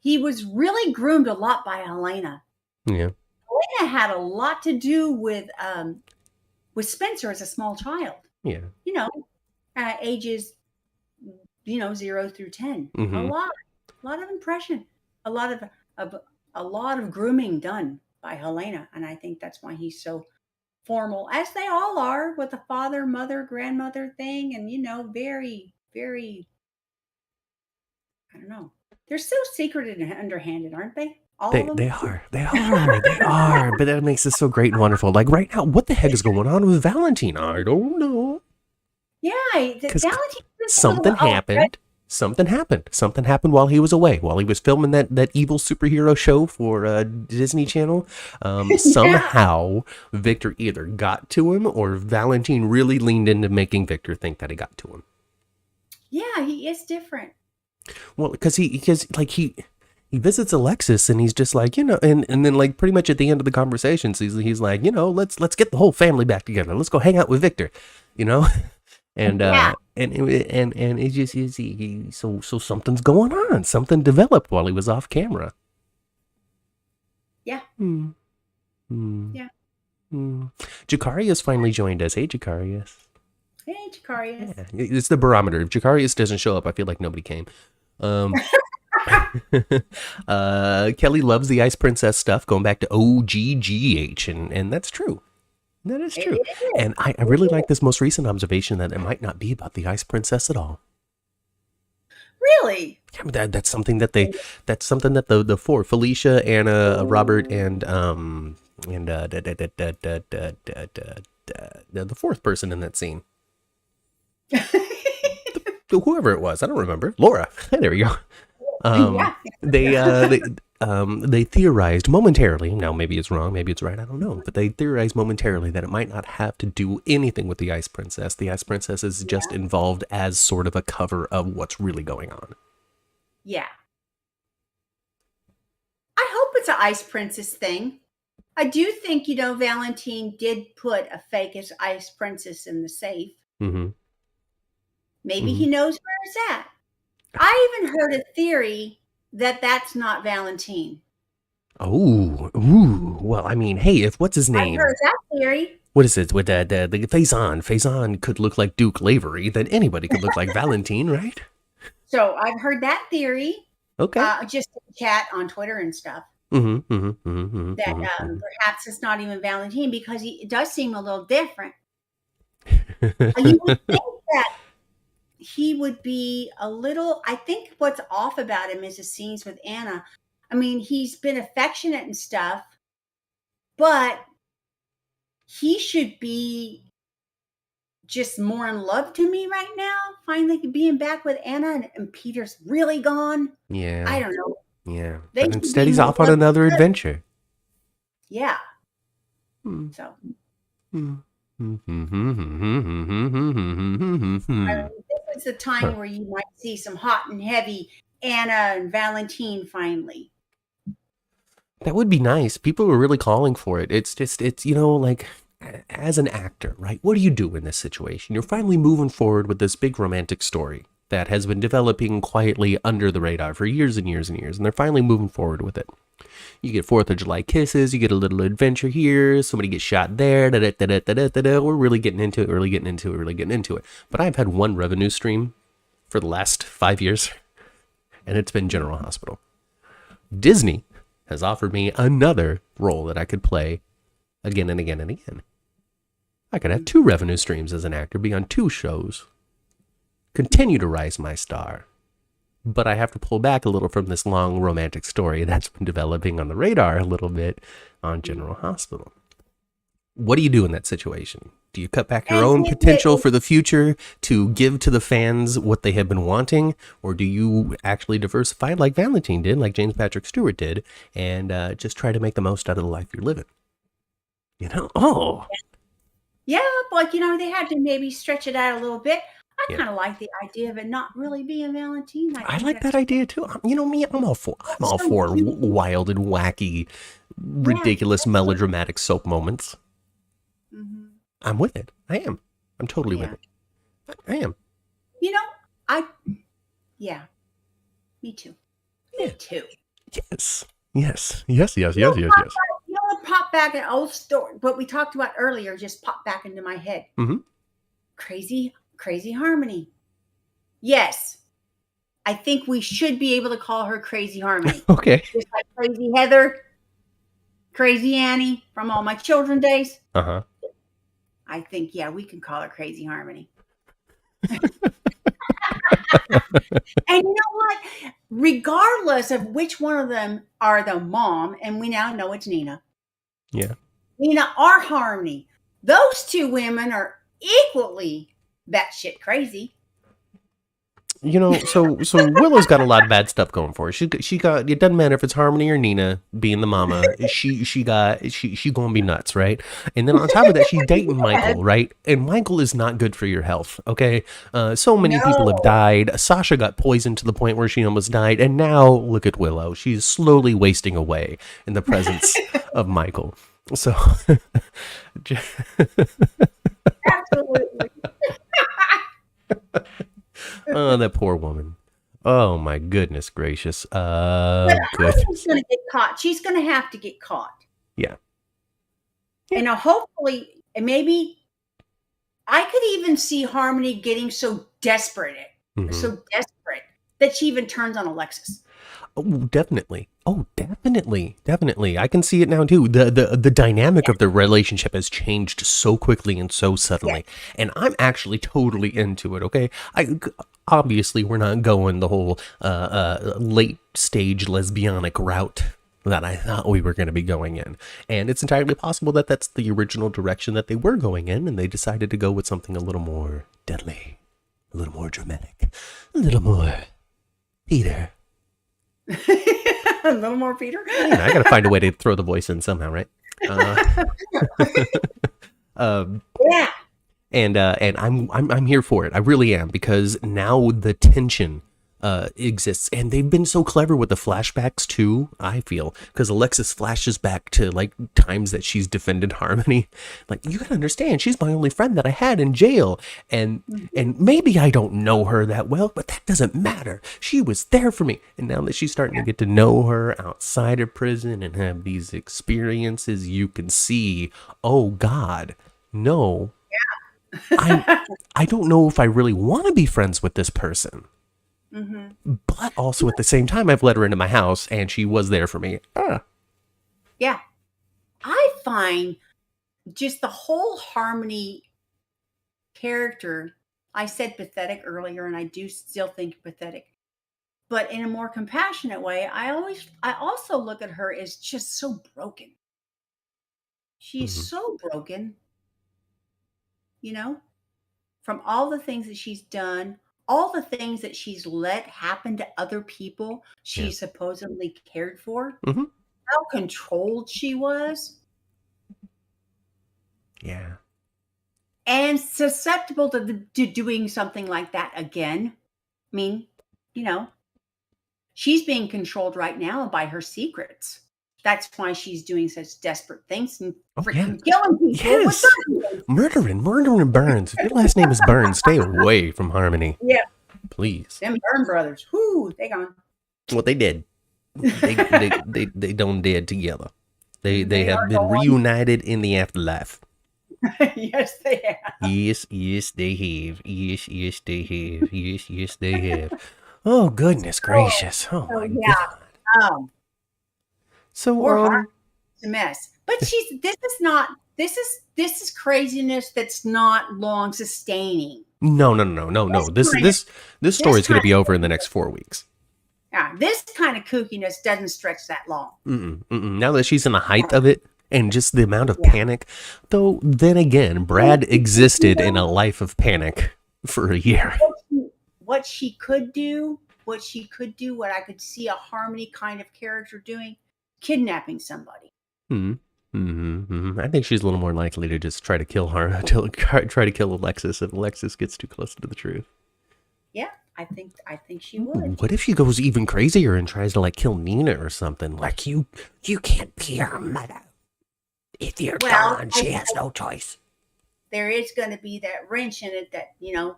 He was really groomed a lot by Helena. Yeah. Helena had a lot to do with Spencer as a small child. Yeah. Ages 0 through 10. Mm-hmm. A lot of impression. A lot of grooming done by Helena. And I think that's why he's so formal, as they all are, with the father, mother, grandmother thing, and very, very, I don't know. They're so secret and underhanded, aren't they? All of them? They are. But that makes it so great and wonderful. Like right now, what the heck is going on with Valentin? I don't know. Yeah, Valentin. Something happened. Something happened while he was away, while he was filming that evil superhero show for Disney Channel. Somehow Victor either got to him or Valentin really leaned into making Victor think that he got to him. Yeah, he is different. Well, because he visits Alexis and he's just like, and then like pretty much at the end of the conversations, he's like, let's get the whole family back together. Let's go hang out with Victor, And it just is so something's going on. Something developed while he was off camera. Yeah. Yeah. Jacarius finally joined us. Hey, Jacarius. Hey, Jacarius. Yeah. It's the barometer. If Jacarius doesn't show up, I feel like nobody came. Kelly loves the Ice Princess stuff, going back to OGGH, and that's true. That is true. And I really like this most recent observation that it might not be about the Ice Princess at all. Really? Yeah, that's something that the four, Felicia, Anna, Robert, and the fourth person in that scene. Whoever it was, I don't remember. Laura. There we go. They theorized momentarily, now maybe it's wrong, maybe it's right, I don't know, but they theorized momentarily that it might not have to do anything with the Ice Princess. The Ice Princess is just involved as sort of a cover of what's really going on. Yeah. I hope it's an ice princess thing. I do think, Valentin did put a fake ice princess in the safe. Mm-hmm. Maybe he knows where it's at. I even heard a theory that that's not Valentin. Oh, ooh. Well, I mean, hey, if what's his I name? heard that theory. What is it? With the Faison could look like Duke Lavery, then anybody could look like Valentin, right? So I've heard that theory. Okay. Just in chat on Twitter and stuff. That perhaps it's not even Valentin because it does seem a little different. You would think that he would be a little. I think what's off about him is the scenes with Anna. I mean, he's been affectionate and stuff, but he should be just more in love to me right now. Finally being back with Anna and Peter's really gone. Yeah. I don't know. Yeah. But instead he's off on another adventure. Yeah. So. This is the time where you might see some hot and heavy Anna and Valentin finally. That would be nice. People were really calling for it. It's like as an actor, right? What do you do in this situation? You're finally moving forward with this big romantic story that has been developing quietly under the radar for years and years and years, and they're finally moving forward with it. You get 4th of July kisses, you get a little adventure here, somebody gets shot there, we're really getting into it. But I've had one revenue stream for the last 5 years, and it's been General Hospital. Disney has offered me another role that I could play again and again and again. I could have 2 revenue streams as an actor, be on 2 shows, continue to rise my star. But I have to pull back a little from this long romantic story that's been developing on the radar a little bit on General Hospital. What do you do in that situation? Do you cut back your own potential for the future to give to the fans what they have been wanting? Or do you actually diversify like Valentin did, like James Patrick Stewart did, and just try to make the most out of the life you're living? Oh. Yeah, but, they had to maybe stretch it out a little bit. I kind of like the idea of it not really being Valentin. I like that idea too. Me, I'm all for wild and wacky, ridiculous, melodramatic soap moments. I'm with it. I am. I'm totally with it. I am. Me too. Me too. Yes. Pop back an old story, what we talked about earlier just popped back into my head. Crazy Harmony. Yes. I think we should be able to call her Crazy Harmony. Okay. Just like Crazy Heather, Crazy Annie from All My Children days. Uh-huh. I think, we can call her Crazy Harmony. And you know what? Regardless of which one of them are the mom, and we now know it's Nina. Yeah. Nina or Harmony. Those 2 women are equally batshit crazy. So Willow's got a lot of bad stuff going for her. She got, it doesn't matter if it's Harmony or Nina being the mama, she gonna be nuts, right? And then on top of that, she's dating Michael, right? And Michael is not good for your health, okay? So many people have died. Sasha got poisoned to the point where she almost died, and now look at Willow. She's slowly wasting away in the presence of Michael. So Absolutely. Oh, that poor woman. Oh my goodness gracious. She's going to get caught. She's going to have to get caught. Yeah. And hopefully, and maybe I could even see Harmony getting so desperate that she even turns on Alexis. Oh, definitely. I can see it now too. The dynamic of the relationship has changed so quickly and so suddenly, and I'm actually totally into it. Okay, obviously we're not going the whole late stage lesbianic route that I thought we were going to be going in, and it's entirely possible that that's the original direction that they were going in, and they decided to go with something a little more deadly, a little more dramatic, a little more Peter. A little more Peter. Yeah, I gotta find a way to throw the voice in somehow, right? And I'm here for it. I really am, because now the tension exists, and they've been so clever with the flashbacks too, I feel, because Alexis flashes back to like times that she's defended Harmony. Like, you gotta understand, she's my only friend that I had in jail, and maybe I don't know her that well, but that doesn't matter. She was there for me. And now that she's starting to get to know her outside of prison and have these experiences, you can see, oh God, no, I don't know if I really want to be friends with this person. But also at the same time, I've let her into my house and she was there for me. Yeah. I find just the whole Harmony character, I said pathetic earlier, and I do still think pathetic, but in a more compassionate way. I also look at her as just so broken. She's so broken, from all the things that she's done, all the things that she's let happen to other people she supposedly cared for, how controlled she was. Yeah. And susceptible to doing something like that again. I mean, she's being controlled right now by her secrets. That's why she's doing such desperate things and freaking killing people. Yes. Murdering Burns. If your last name is Burns, stay away from Harmony. Yeah. Please. Them Burn brothers. Whoo, they gone. Well, they did. They don't dead together. They have been reunited in the afterlife. Yes, they have. Yes, they have. Yes, they have. Yes, they have. Oh, goodness gracious. Oh, my God. So, it's a mess. But this is craziness that's not long sustaining. No. This story is going to be over in the next 4 weeks. Yeah, this kind of kookiness doesn't stretch that long. Now that she's in the height of it, and just the amount of panic, though, then again, Brad existed in a life of panic for a year. What she could do, what I could see a Harmony kind of character doing, kidnapping somebody. I think she's a little more likely to just try to kill her, try to kill Alexis if Alexis gets too close to the truth. Yeah, I think she would. What if she goes even crazier and tries to like kill Nina or something? Like, you can't be her mother. If you're gone, she has no choice. There is going to be that wrench in it that,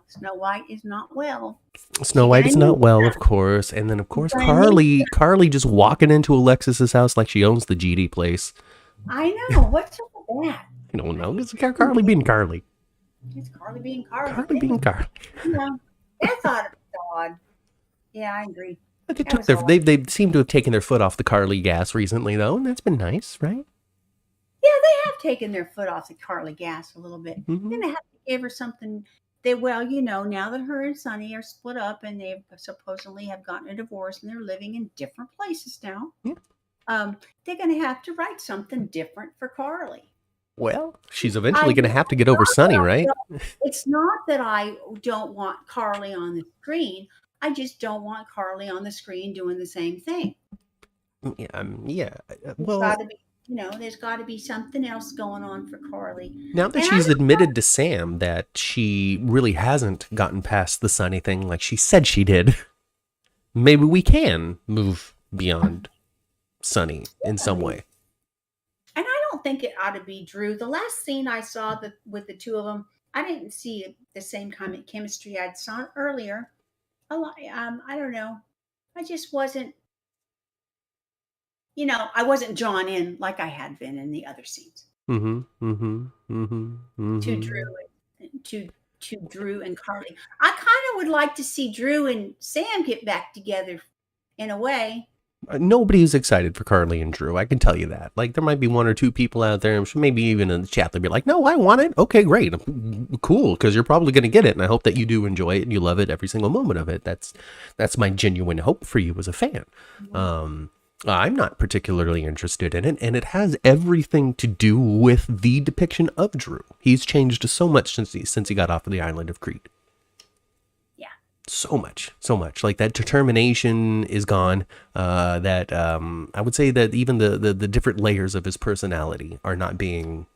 Snow White is not well. Snow White is not well, of course. And then, of course, Carly just walking into Alexis's house like she owns the GD place. I know. What's up with that? I don't know. It's Carly being Carly. It's Carly being Carly. Carly being Carly. I thought it was odd. Yeah, I agree. But they seem to have taken their foot off the Carly gas recently, though, and that's been nice, right? Yeah, they have taken their foot off the Carly gas a little bit. Then they have to give her something. Now that her and Sonny are split up and they supposedly have gotten a divorce and they're living in different places now, they're going to have to write something different for Carly. Well, she's eventually going to have to get over Sonny, right? It's not that I don't want Carly on the screen. I just don't want Carly on the screen doing the same thing. Yeah. Well, there's got to be something else going on for Carly. Now that she's admitted to Sam that she really hasn't gotten past the Sonny thing like she said she did, maybe we can move beyond Sonny in some way. And I don't think it ought to be Drew. The last scene I saw with the two of them, I didn't see the same kind of chemistry I'd saw earlier. I don't know. I just wasn't. I wasn't drawn in like I had been in the other scenes. To Drew and Carly. I kind of would like to see Drew and Sam get back together in a way. Nobody's excited for Carly and Drew. I can tell you that. Like, there might be one or two people out there, maybe even in the chat, they'll be like, no, I want it. Okay, great. Cool, because you're probably going to get it. And I hope that you do enjoy it and you love it every single moment of it. That's my genuine hope for you as a fan. I'm not particularly interested in it, and it has everything to do with the depiction of Drew. He's changed so much since he got off of the island of Crete. Yeah. So much. Like, that determination is gone. I would say that even the different layers of his personality are not being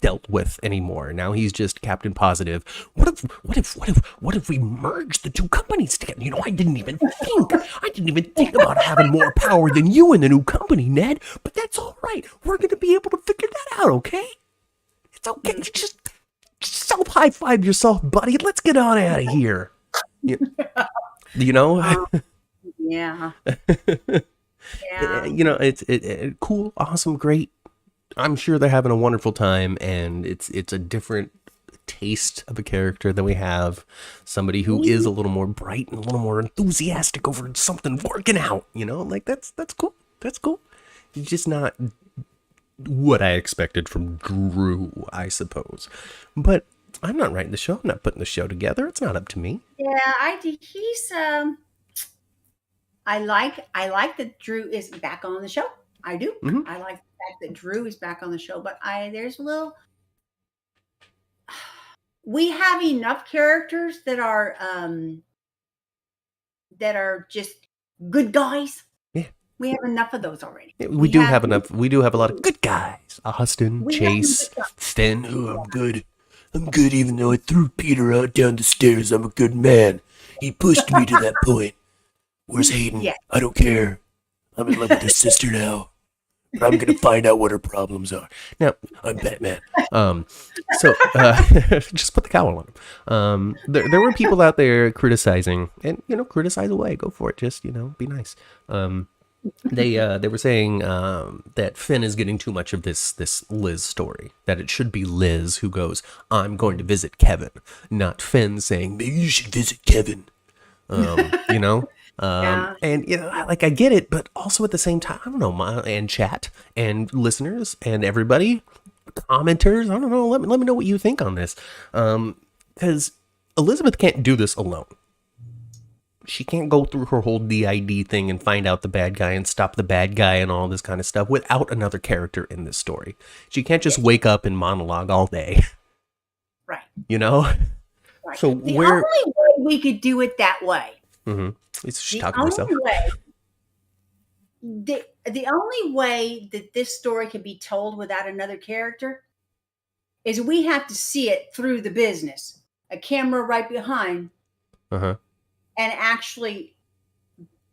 dealt with anymore. Now he's just Captain Positive. What if we merge the two companies together? You know, I didn't even think about having more power than you in the new company, Ned. But that's all right. We're gonna be able to figure that out, okay? It's okay. Just self high five yourself, buddy. Let's get on out of here. You know. Yeah. Yeah. You know, it's cool, awesome, great. I'm sure they're having a wonderful time, and it's a different taste of a character than we have. Somebody who is a little more bright and a little more enthusiastic over something working out. You know, like that's cool. That's cool. It's just not what I expected from Drew, I suppose. But I'm not writing the show. I'm not putting the show together. It's not up to me. Yeah, he's I like that Drew is back on the show. I do. Mm-hmm. I like the fact that Drew is back on the show, but there's a little. We have enough characters that are just good guys. Yeah, we have enough of those already. We do have enough. We do have a lot of good guys. Austin, Chase, Finn. Oh, I'm good. I'm good, even though I threw Peter out down the stairs. I'm a good man. He pushed me to that point. Where's Hayden? Yeah. I don't care. I'm in love with his sister now. But I'm going to find out what her problems are. Now, I'm Batman. So just put the cowl on him. There were people out there criticizing, and criticize away. Go for it. Just be nice. They were saying that Finn is getting too much of this Liz story. That it should be Liz who goes, "I'm going to visit Kevin," not Finn saying, "Maybe you should visit Kevin." Yeah. And I get it, but also at the same time, I don't know, and chat and listeners and everybody, commenters, I don't know, let me know what you think on this, because Elizabeth can't do this alone. She can't go through her whole DID thing and find out the bad guy and stop the bad guy and all this kind of stuff without another character in this story. She can't just wake up and monologue all day. Right. Right. So the only way we could do it that way. Mm-hmm. She's the talking to herself. The only way that this story can be told without another character is we have to see it through the business, a camera right behind, and actually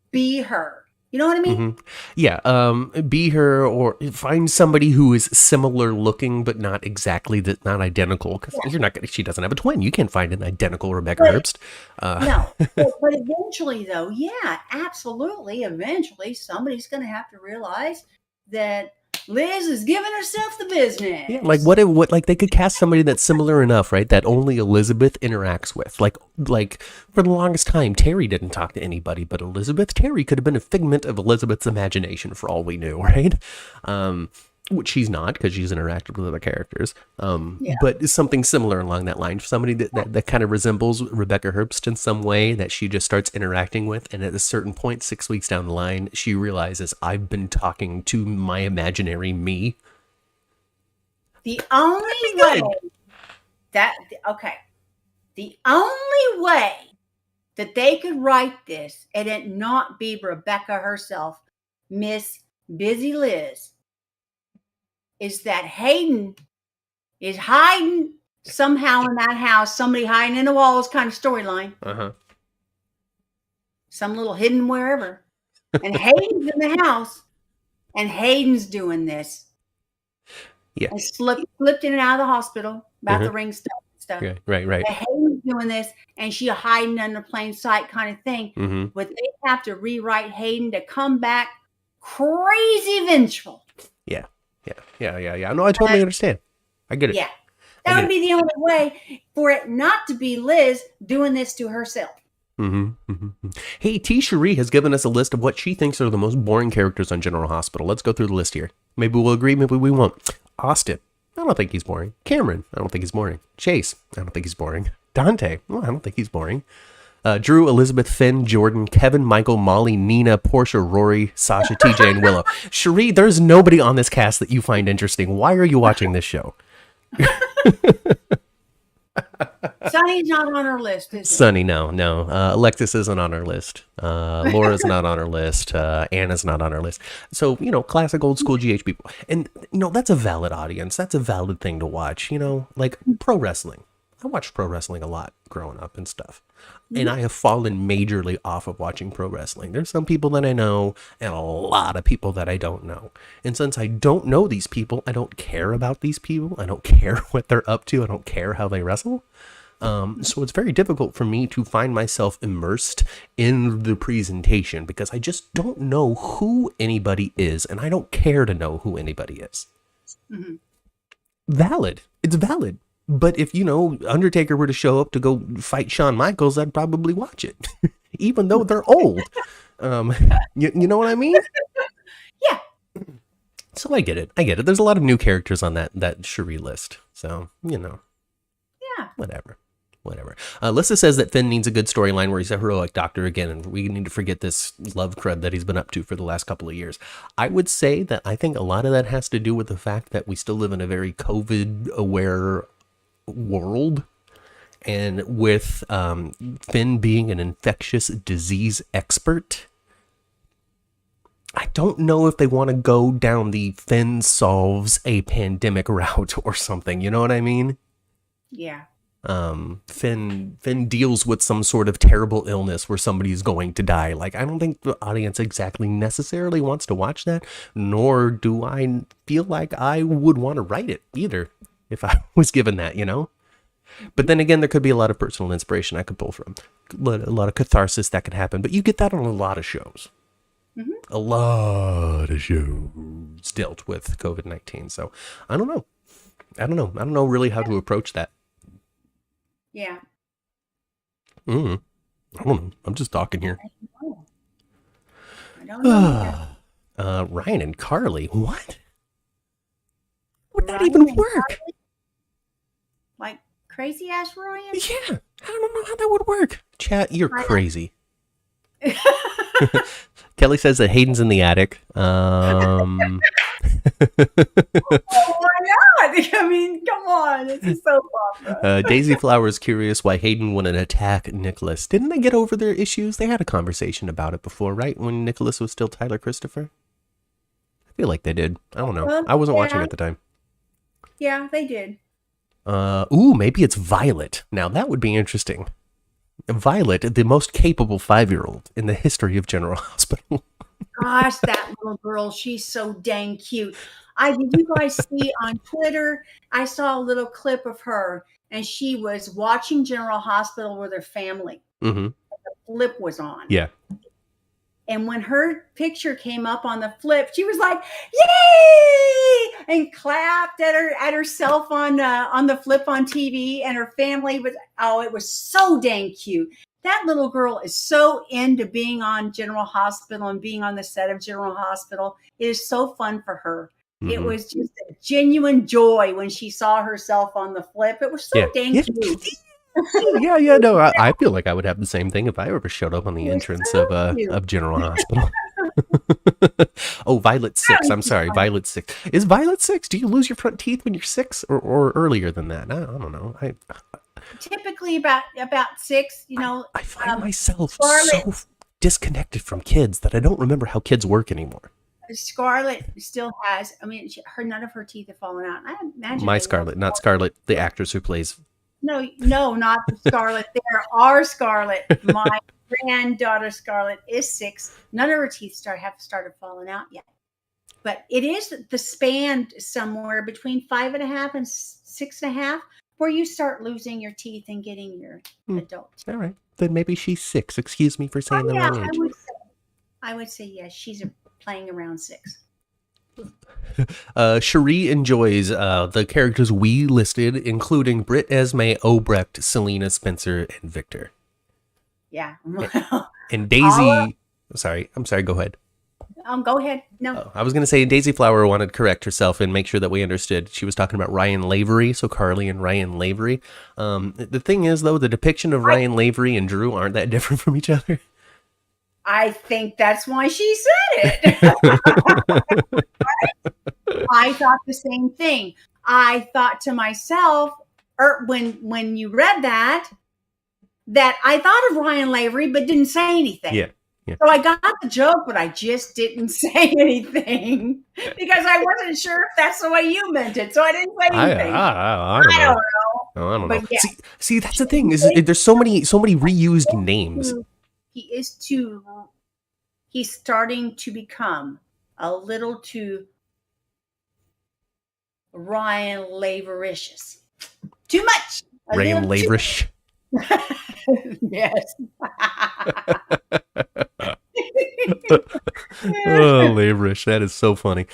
be her. You know what I mean? Mm-hmm. Yeah. Be her, or find somebody who is similar looking, but not exactly not identical. Because you're not. She doesn't have a twin. You can't find an identical Rebecca Herbst. No. But eventually, though, yeah, absolutely. Eventually, somebody's going to have to realize that Liz is giving herself the business. Yeah. Like what they could cast somebody that's similar enough, right? That only Elizabeth interacts with. Like for the longest time, Terry didn't talk to anybody but Elizabeth. Terry could have been a figment of Elizabeth's imagination for all we knew, right? Which she's not, because she's interacted with other characters. But something similar along that line. Somebody that kind of resembles Rebecca Herbst in some way, that she just starts interacting with, and at a certain point, 6 weeks down the line, she realizes, I've been talking to my imaginary me. The only way that they could write this and it not be Rebecca herself, Miss Busy Liz, is that Hayden is hiding somehow in that house, somebody hiding in the walls kind of storyline. Some little hidden wherever. And Hayden's in the house, and Hayden's doing this. Yeah. And slipped in and out of the hospital about the ring stuff. Right. And Hayden's doing this, and she hiding under plain sight kind of thing. Mm-hmm. But they have to rewrite Hayden to come back crazy vengeful. Yeah. No, I totally understand. I get it. Yeah. That would be the only way for it not to be Liz doing this to herself. Mm-hmm. Hey, T. Cherie has given us a list of what she thinks are the most boring characters on General Hospital. Let's go through the list here. Maybe we'll agree, maybe we won't. Austin, I don't think he's boring. Cameron, I don't think he's boring. Chase, I don't think he's boring. Dante, well, I don't think he's boring. Drew, Elizabeth, Finn, Jordan, Kevin, Michael, Molly, Nina, Portia, Rory, Sasha, TJ, and Willow. Cherie, there's nobody on this cast that you find interesting. Why are you watching this show? Sonny's not on our list, is it? Sonny, no. Alexis isn't on our list. Laura's not on our list. Anna's not on our list. So, classic old school GH people. And, that's a valid audience. That's a valid thing to watch, like pro wrestling. I watched pro wrestling a lot growing up and stuff. And I have fallen majorly off of watching pro wrestling. There's some people that I know and a lot of people that I don't know. And since I don't know these people, I don't care about these people. I don't care what they're up to. I don't care how they wrestle. So it's very difficult for me to find myself immersed in the presentation because I just don't know who anybody is. And I don't care to know who anybody is. Mm-hmm. Valid. It's valid. But if, Undertaker were to show up to go fight Shawn Michaels, I'd probably watch it, even though they're old. You know what I mean? Yeah. So I get it. There's a lot of new characters on that Cherie list. So, Yeah. Whatever. Lissa says that Finn needs a good storyline where he's a heroic doctor again, and we need to forget this love crud that he's been up to for the last couple of years. I would say that I think a lot of that has to do with the fact that we still live in a very COVID-aware world, and with Finn being an infectious disease expert, I don't know if they want to go down the Finn solves a pandemic route or something. You know what I mean? Yeah. Finn deals with some sort of terrible illness where somebody's going to die. Like, I don't think the audience exactly necessarily wants to watch that, nor do I feel like I would want to write it either if I was given that, But then again, there could be a lot of personal inspiration I could pull from. A lot of catharsis that could happen. But you get that on a lot of shows. Mm-hmm. A lot of shows dealt with COVID-19. So I don't know. I don't know really how to approach that. Yeah. I don't know. I'm just talking here. I don't know. Ryan and Carly. What? Would that Ryan even and work? Carly? Like crazy ass Ryan? Yeah. I don't know how that would work. Chat, you're crazy. Kelly says that Hayden's in the attic. Oh, why not? I mean, come on. It's a soap opera. Daisy Flower's curious why Hayden wouldn't attack Nicholas. Didn't they get over their issues? They had a conversation about it before, right? When Nicholas was still Tyler Christopher? I feel like they did. I don't know. I wasn't watching at the time. Yeah, they did. Maybe it's Violet. Now, that would be interesting. Violet, the most capable 5-year-old in the history of General Hospital. Gosh, that little girl, she's so dang cute. Did you guys see on Twitter? I saw a little clip of her, and she was watching General Hospital with her family. Mm-hmm. The flip was on. Yeah. And when her picture came up on the flip, she was like, "Yay!" and clapped at herself on the flip on TV. And her family was, it was so dang cute. That little girl is so into being on General Hospital and being on the set of General Hospital. It is so fun for her. Mm-hmm. It was just a genuine joy when she saw herself on the flip. It was so dang cute. No, I feel like I would have the same thing if I ever showed up on the entrance of General Hospital. Oh, Violet 6. I'm sorry, Violet 6. Is Violet 6? Do you lose your front teeth when you're 6 or earlier than that? I don't know. Typically about 6, I find myself so disconnected from kids that I don't remember how kids work anymore. Scarlett still has, none of her teeth have fallen out. I imagine my Scarlett, not Scarlett, the actress who plays. No, not Scarlett. There are Scarlett. My granddaughter Scarlett is 6. None of her teeth have started falling out yet. But it is the span somewhere between 5.5 and 6.5 where you start losing your teeth and getting your adult. All right. Then maybe she's 6. Excuse me for saying the wrong age. I would say yes. She's playing around 6. Cherie enjoys the characters we listed, including Britt, Esme, Obrecht, Selena, Spencer, and Victor. Yeah. And Daisy... I'm sorry, go ahead. Go ahead. No. I was going to say Daisy Flower wanted to correct herself and make sure that we understood. She was talking about Ryan Lavery, so Carly and Ryan Lavery. The thing is, though, the depiction of Ryan Lavery and Drew aren't that different from each other. I think that's why she said it. I thought the same thing. I thought to myself, when you read that I thought of Ryan Lavery but didn't say anything. Yeah. So I got the joke, but I just didn't say anything because I wasn't sure if that's the way you meant it. So I didn't say anything. I don't know. I don't know. Yeah. See, that's the thing is there's so many reused names. He's starting to become a little too Ryan Lavericious. Too much. Ryan Laverish. Yes. Oh, Laverish. That is so funny.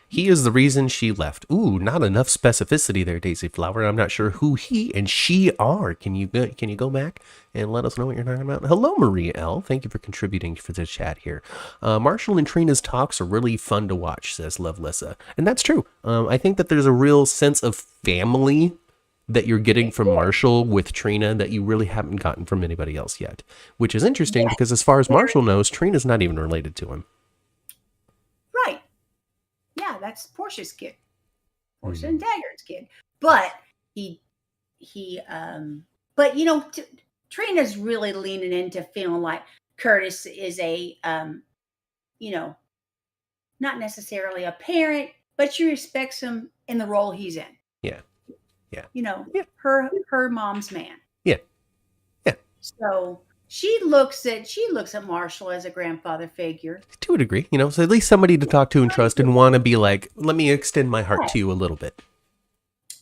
He is the reason she left. Ooh, not enough specificity there, Daisy Flower. I'm not sure who he and she are. Can you go back and let us know what you're talking about? Hello, Maria L. Thank you for contributing for the chat here. Marshall and Trina's talks are really fun to watch, says Lovelessa. And that's true. I think that there's a real sense of family that you're getting from Marshall with Trina that you really haven't gotten from anybody else yet, which is interesting because as far as Marshall knows, Trina's not even related to him. Right. Yeah, that's Portia's kid. Portia and Dagger's kid. But but you know, Trina's really leaning into feeling like Curtis is a, you know, not necessarily a parent, but she respects him in the role he's in. Yeah. Yeah. You know, yeah. her mom's man. Yeah. Yeah. So she looks at Marshall as a grandfather figure. To a degree, you know, so at least somebody to talk to and trust and want to be like, let me extend my heart to you a little bit.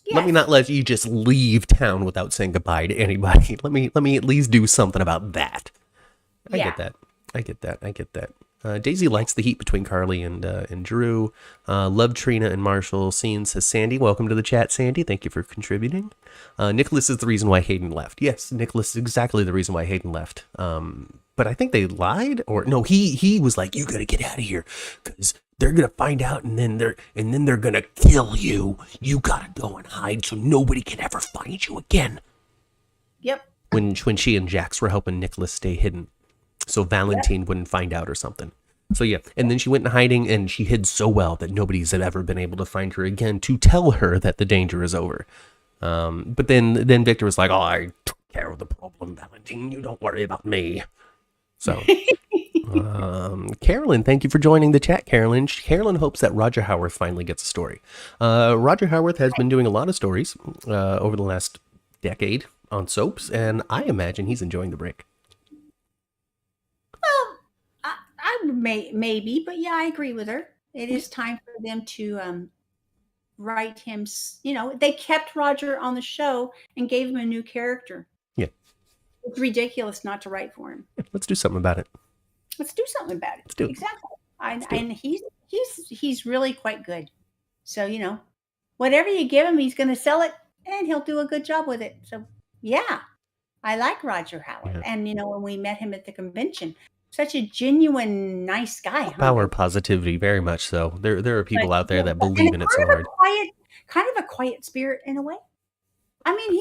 Yes. Let me not let you just leave town without saying goodbye to anybody. Let me at least do something about that. I get that. Daisy likes the heat between Carly and Drew. Love Trina and Marshall. Scene says Sandy. Welcome to the chat, Sandy. Thank you for contributing. Nicholas is the reason why Hayden left. Yes, Nicholas is exactly the reason why Hayden left. But I think they lied, or no, he was like, you gotta get out of here because they're gonna find out, and then they're gonna kill you. You gotta go and hide so nobody can ever find you again. Yep. When she and Jax were helping Nicholas stay hidden, so Valentin wouldn't find out or something. So yeah, and then she went in hiding, and she hid so well that nobody's ever been able to find her again to tell her that the danger is over. But then Victor was like, oh, I took care of the problem, Valentin. You don't worry about me. So, Carolyn, thank you for joining the chat, Carolyn. Carolyn hopes that Roger Howarth finally gets a story. Roger Howarth has been doing a lot of stories over the last decade on soaps, and I imagine he's enjoying the break. Well, I maybe, but yeah, I agree with her. It is time for them to write him. You know, they kept Roger on the show and gave him a new character. Yeah. It's ridiculous not to write for him. Let's do something about it. Let's do something about it. Let's do it. Exactly. And he's really quite good. So, you know, whatever you give him, he's going to sell it and he'll do a good job with it. So, yeah, I like Roger Howard. Yeah. And, you know, when we met him at the convention, such a genuine, nice guy. Power positivity, very much so. There are people out there that believe in it so hard. Kind of a quiet spirit in a way. I mean,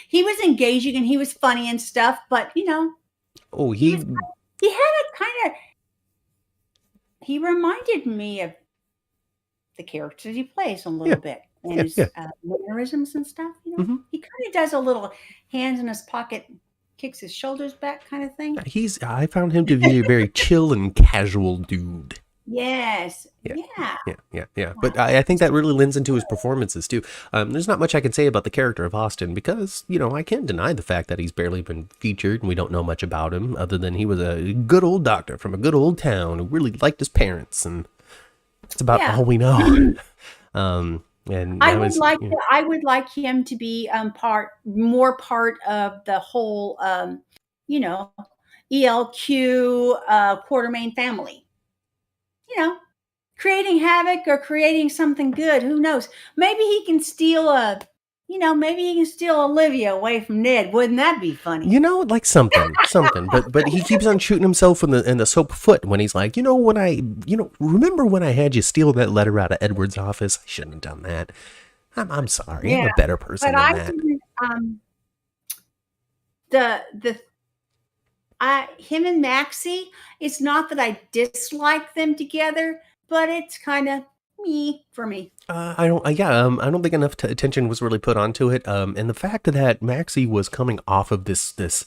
he was engaging and he was funny and stuff, but you know, he had a kind of. He reminded me of the characters he plays a little bit and his mannerisms and stuff. You know, he kind of does a little hands in his pocket, kicks his shoulders back kind of thing. I found him to be a very chill and casual dude. Yes. Yeah. But I think that really lends into his performances too. There's not much I can say about the character of Austin because, you know, I can't deny the fact that he's barely been featured and we don't know much about him other than he was a good old doctor from a good old town who really liked his parents, and that's about all we know. And I would like him to be more part of the whole you know, ELQ Quartermaine family. You know, creating havoc or creating something good. Who knows? Maybe he can steal Olivia away from Ned. Wouldn't that be funny? You know, like something. But he keeps on shooting himself in the soap foot when he's like, remember when I had you steal that letter out of Edward's office? I shouldn't have done that. I'm sorry. Yeah, I'm a better person than that. Him and Maxie, it's not that I dislike them together, but it's kind of, me for me. I don't think enough attention was really put onto it. And the fact that Maxie was coming off of this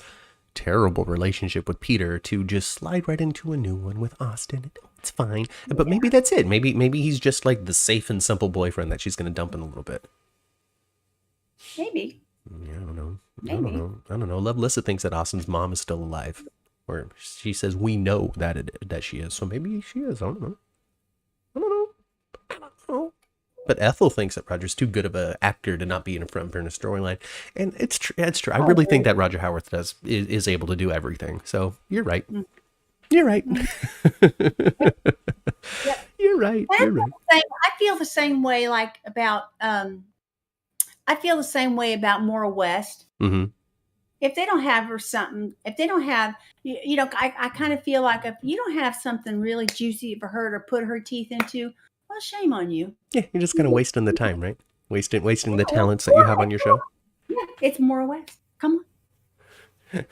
terrible relationship with Peter to just slide right into a new one with Austin. It's fine. But maybe that's it. Maybe he's just like the safe and simple boyfriend that she's going to dump in a little bit. Maybe. Yeah, I don't know. Maybe. I don't know. Lisa thinks that Austin's mom is still alive. Or she says we know that she is. So maybe she is. I don't know. But Ethel thinks that Roger's too good of an actor to not be in front of her in a storyline. And it's true. I really think that Roger Howarth is able to do everything. So you're right. You're right. You're right. You're right. I feel the same way about Maura West. Mm-hmm. If they don't have her something, if they don't have, I kind of feel like if you don't have something really juicy for her to put her teeth into, well, shame on you. Yeah, you're just kind of wasting the time, right? Wasting the talents that you have on your show. Yeah, it's Maura West. Come on.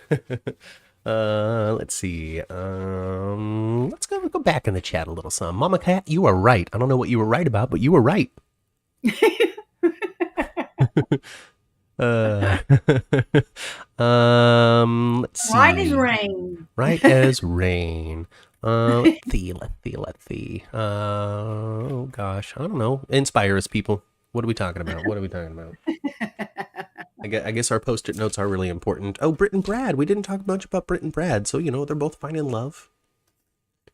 Let's see. Let's go back in the chat a little. Some Mama Cat, you are right. I don't know what you were right about, but you were right. Let's see. Right as rain. Right as rain. Let's see. Oh gosh, I don't know. Inspire us, people. What are we talking about? I guess our post-it notes are really important. Oh, Britt and Brad. We didn't talk much about Britt and Brad, so they're both fine in love.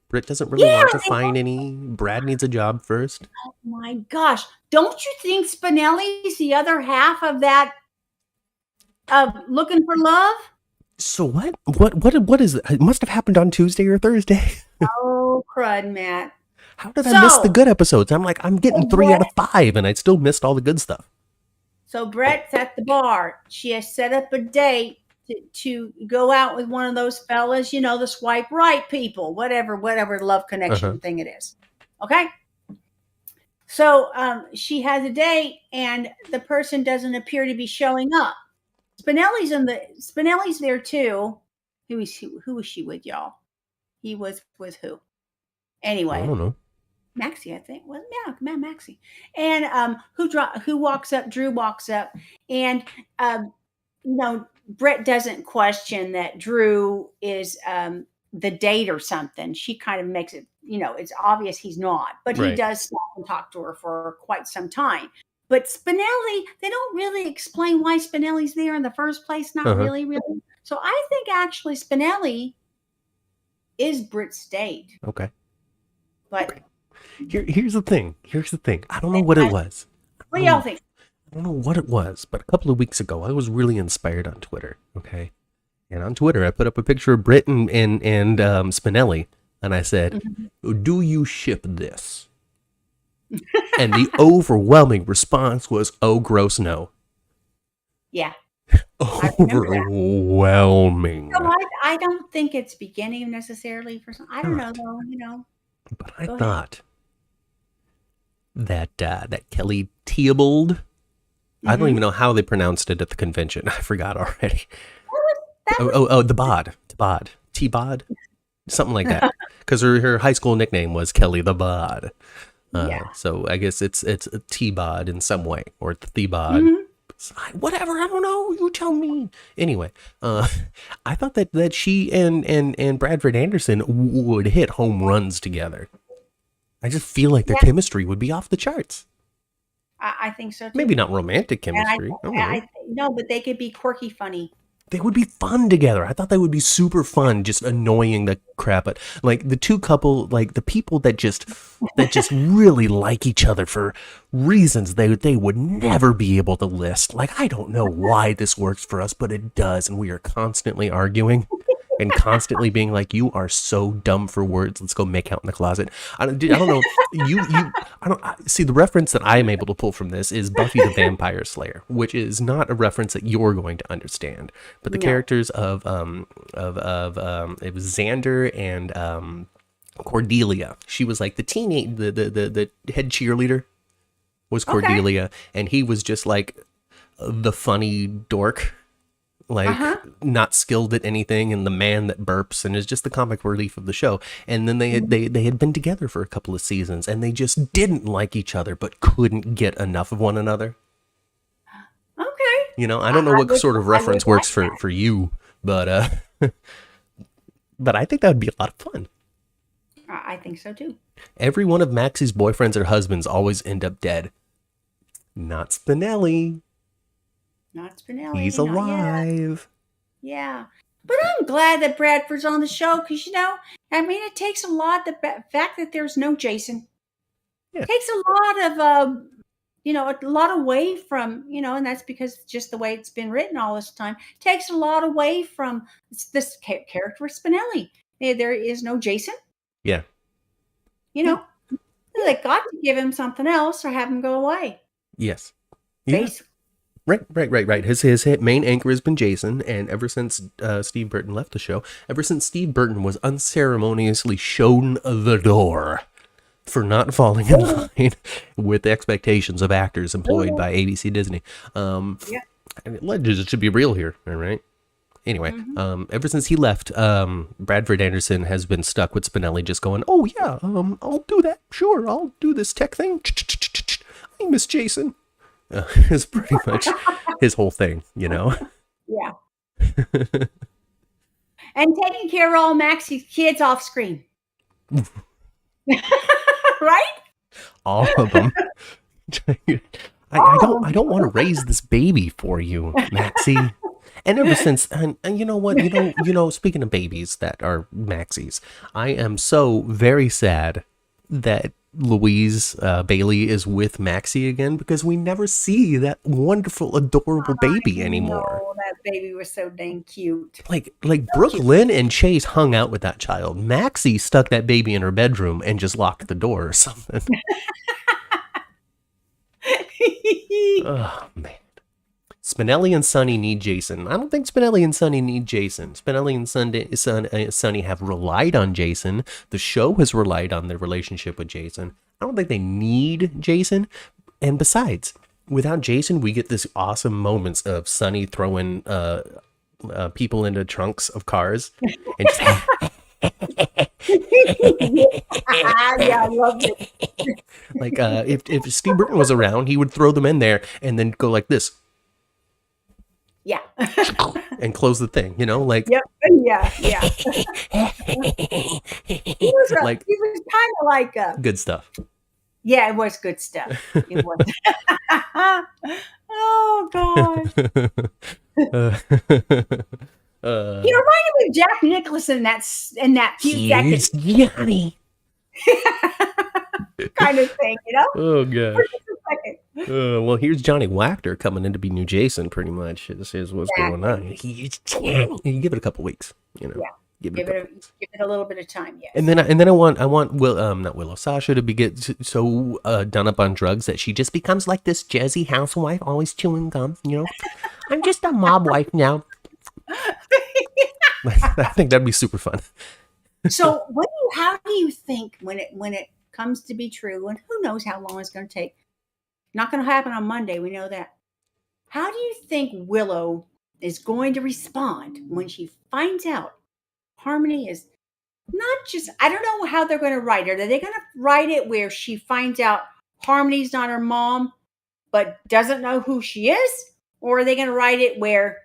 Britt doesn't really want to find any. Brad needs a job first. Oh my gosh. Don't you think Spinelli's the other half of that looking for love? So what is it? It must have happened on Tuesday or Thursday. Oh, crud, Matt. How did I miss the good episodes? I'm getting 3 out of 5 and I still missed all the good stuff. So Brett's at the bar. She has set up a date to go out with one of those fellas, the swipe right people, whatever love connection thing it is. Okay. So she has a date and the person doesn't appear to be showing up. Spinelli's there too. Who was she with, y'all? He was with who? Anyway. I don't know. Maxie, I think. Well, yeah, Maxie. And who walks up? Drew walks up. And Brett doesn't question that Drew is the date or something. She kind of makes it, it's obvious he's not. But he does stop and talk to her for quite some time. But Spinelli, they don't really explain why Spinelli's there in the first place. Not really. So I think actually Spinelli is Britt's date. Okay. But here's the thing. I don't know what it was. What do y'all think? I don't know what it was, but a couple of weeks ago, I was really inspired on Twitter. Okay. And on Twitter, I put up a picture of Britt and Spinelli. And I said, do you ship this? And the overwhelming response was, oh, gross, no. Yeah. Overwhelming. No, I don't think it's beginning necessarily for some. I don't know, though, But I thought that Kelly Theobald, I don't even know how they pronounced it at the convention. I forgot already. The bod. T-bod? Something like that. Because her high school nickname was Kelly the Bod. So I guess it's a T-bod in some way, or Thebod. Whatever, I don't know. You tell me. Anyway, I thought that she and Bradford Anderson would hit home runs together. I just feel like their chemistry would be off the charts. I think so too. Maybe not romantic chemistry. No, but they could be quirky, funny. They would be fun together. I thought they would be super fun, just annoying the crap out. Like the two couple, like the people that just really like each other for reasons they would never be able to list. Like, I don't know why this works for us, but it does. And we are constantly arguing and constantly being like, you are so dumb for words. Let's go make out in the closet. I don't know. See, the reference that I am able to pull from this is Buffy the Vampire Slayer, which is not a reference that you're going to understand. But the characters of it was Xander and Cordelia. She was like the head cheerleader was Cordelia, and he was just like the funny dork. like not skilled at anything, and the man that burps, and is just the comic relief of the show. And then they had been together for a couple of seasons, and they just didn't like each other, but couldn't get enough of one another. Okay. You know, I don't know what sort of reference works for you, but but I think that would be a lot of fun. I think so too. Every one of Maxie's boyfriends or husbands always end up dead. Not Spinelli. Not Spinelli. He's alive. Yeah. But I'm glad that Bradford's on the show because, you know, I mean, it takes a lot. The fact that there's no Jason takes a lot of, you know, a lot away from, you know, and that's because just the way it's been written all this time takes a lot away from this character of Spinelli. There is no Jason. Yeah. You know, they got to give him something else or have him go away. Yes. Basically. Right. His main anchor has been Jason, and ever since Steve Burton left the show, ever since Steve Burton was unceremoniously shown the door for not falling in line with the expectations of actors employed by ABC Disney. It should be real here, all right? Anyway, ever since he left, Bradford Anderson has been stuck with Spinelli just going, oh yeah, I'll do that. Sure, I'll do this tech thing. I miss Jason. Is pretty much his whole thing, you know? Yeah. And taking care of all Maxie's kids off screen. Right? All of them. I don't want to raise this baby for you, Maxie. And ever since, and you know what, you know, speaking of babies that are Maxies, I am so very sad that Louise Bailey is with Maxie again, because we never see that wonderful, adorable baby anymore. Oh, that baby was so dang cute. Like Brooke Lynn and Chase hung out with that child. Maxie stuck that baby in her bedroom and just locked the door or something. Oh man. Spinelli and Sonny need Jason. I don't think Spinelli and Sonny need Jason. Spinelli and Sonny have relied on Jason. The show has relied on their relationship with Jason. I don't think they need Jason. And besides, without Jason, we get this awesome moments of Sonny throwing people into trunks of cars. And just, yeah, I love it. like if Steve Burton was around, he would throw them in there and then go like this. Yeah. And close the thing, you know, like. Yep. Yeah. He was kind of like good stuff. Yeah, it was good stuff. It was. Oh gosh. He reminded me of Jack Nicholson in that few seconds. Johnny. Kind of thing, you know? Oh gosh. Well, here's Johnny Wachter coming in to be new Jason, pretty much. This is what's going on. You give it a couple weeks, you know. Yeah. Give it a little bit of time, yes. And then I want Sasha to get so done up on drugs that she just becomes like this jazzy housewife, always chewing gum, you know. I'm just a mob wife now. I think that'd be super fun. So, how do you think when it comes to be true, and who knows how long it's going to take? Not going to happen on Monday. We know that. How do you think Willow is going to respond when she finds out Harmony is not just, I don't know how they're going to write it. Are they going to write it where she finds out Harmony's not her mom, but doesn't know who she is? Or are they going to write it where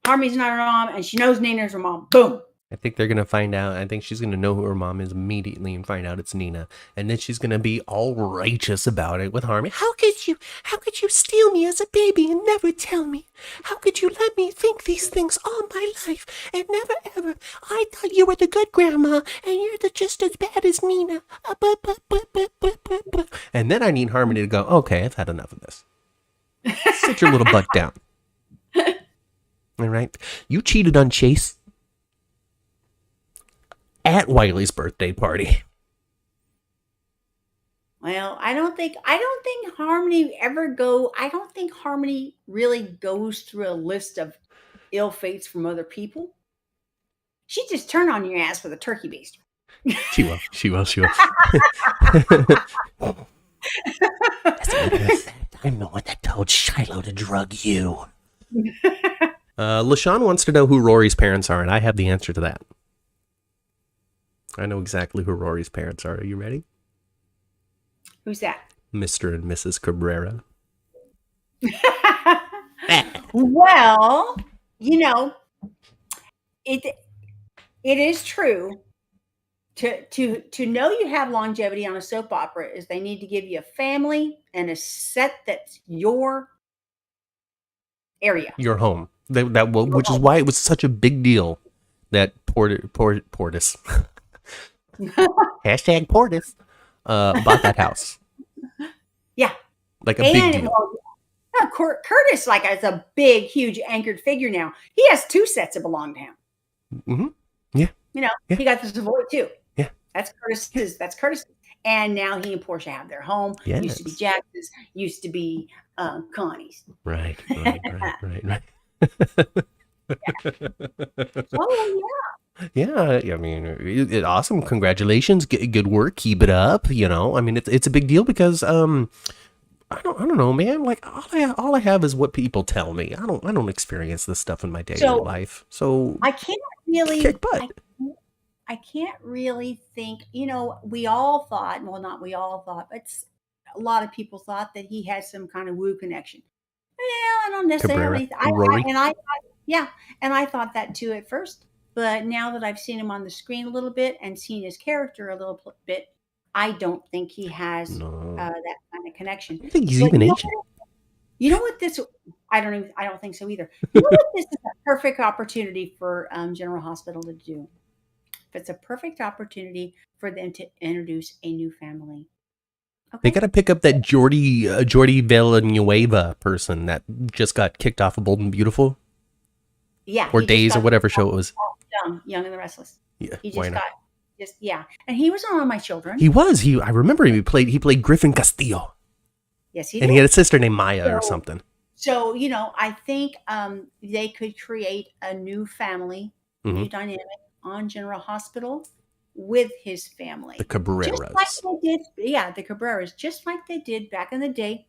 Harmony's not her mom and she knows Nina's her mom? Boom. I think they're going to find out. I think she's going to know who her mom is immediately and find out it's Nina. And then she's going to be all righteous about it with Harmony. How could you steal me as a baby and never tell me? How could you let me think these things all my life and never ever? I thought you were the good grandma and you're just as bad as Nina. And then I need Harmony to go, okay, I've had enough of this. Sit your little butt down. All right? You cheated on Chase at Wiley's birthday party. Well, I don't think Harmony I don't think Harmony really goes through a list of ill fates from other people. She just turned on your ass with a turkey baster. She will. I'm the one that told Shiloh to drug you. LaShawn wants to know who Rory's parents are, and I have the answer to that. I know exactly who Rory's parents are. Are you ready? Who's that? Mr. and Mrs. Cabrera. Well, it is true. To know you have longevity on a soap opera is they need to give you a family and a set that's your area. Your home. Which is why it was such a big deal that Portis. Hashtag Portis. Bought that house. Yeah. Like a big deal. Curtis, is a big, huge anchored figure now. He has 2 sets that belong to him. Mm-hmm. Yeah. He got the Savoy too. Yeah. That's Curtis. And now he and Portia have their home. Yes. Used to be Jackson's, used to be Connie's. Right. Oh, yeah. I mean, awesome. Congratulations. Good work. Keep it up. I mean, it's a big deal because I don't know, man. Like all I have is what people tell me. I don't experience this stuff in my daily life. So I can't really kick butt. I can't really think. We all thought. Well, not we all thought, but a lot of people thought that he had some kind of woo connection. Well, I don't necessarily. Rory. And I thought that too at first. But now that I've seen him on the screen a little bit and seen his character a little bit, I don't think he has that kind of connection. I don't think he's even Asian. You know what this? I don't think so either. You know what this is a perfect opportunity for General Hospital to do. It's a perfect opportunity for them to introduce a new family. Okay. They got to pick up that Jordi Villanueva person that just got kicked off of Bold and Beautiful. Yeah. Or Days or whatever show it was. Young and the Restless. Yeah. He just got. And he was on All My Children. He was. I remember him. He played Griffin Castillo. Yes, he did. And he had a sister named Maya or something. So, I think they could create a new family, new dynamic on General Hospital with his family. The Cabreras. Just like they did, the Cabreras, just like they did back in the day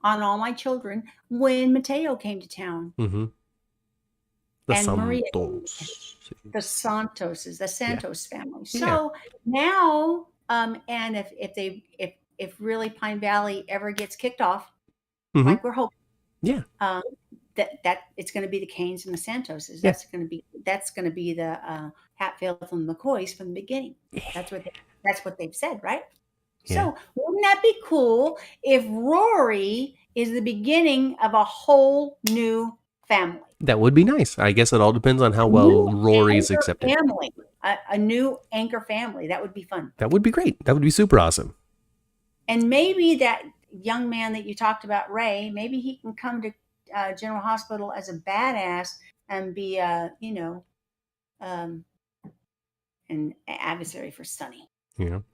on All My Children when Mateo came to town. Mm-hmm. The Santos family. So now, and if really Pine Valley ever gets kicked off, like we're hoping, that it's going to be the Canes and the Santoses. That's going to be the Hatfields and the McCoys from the beginning. That's what they've said, right? Yeah. So wouldn't that be cool if Rory is the beginning of a whole new family? That would be nice. I guess it all depends on how well Rory's accepted. Family, a new anchor family. That would be fun. That would be great. That would be super awesome. And maybe that young man that you talked about, Ray, maybe he can come to General Hospital as a badass and be, an adversary for Sonny.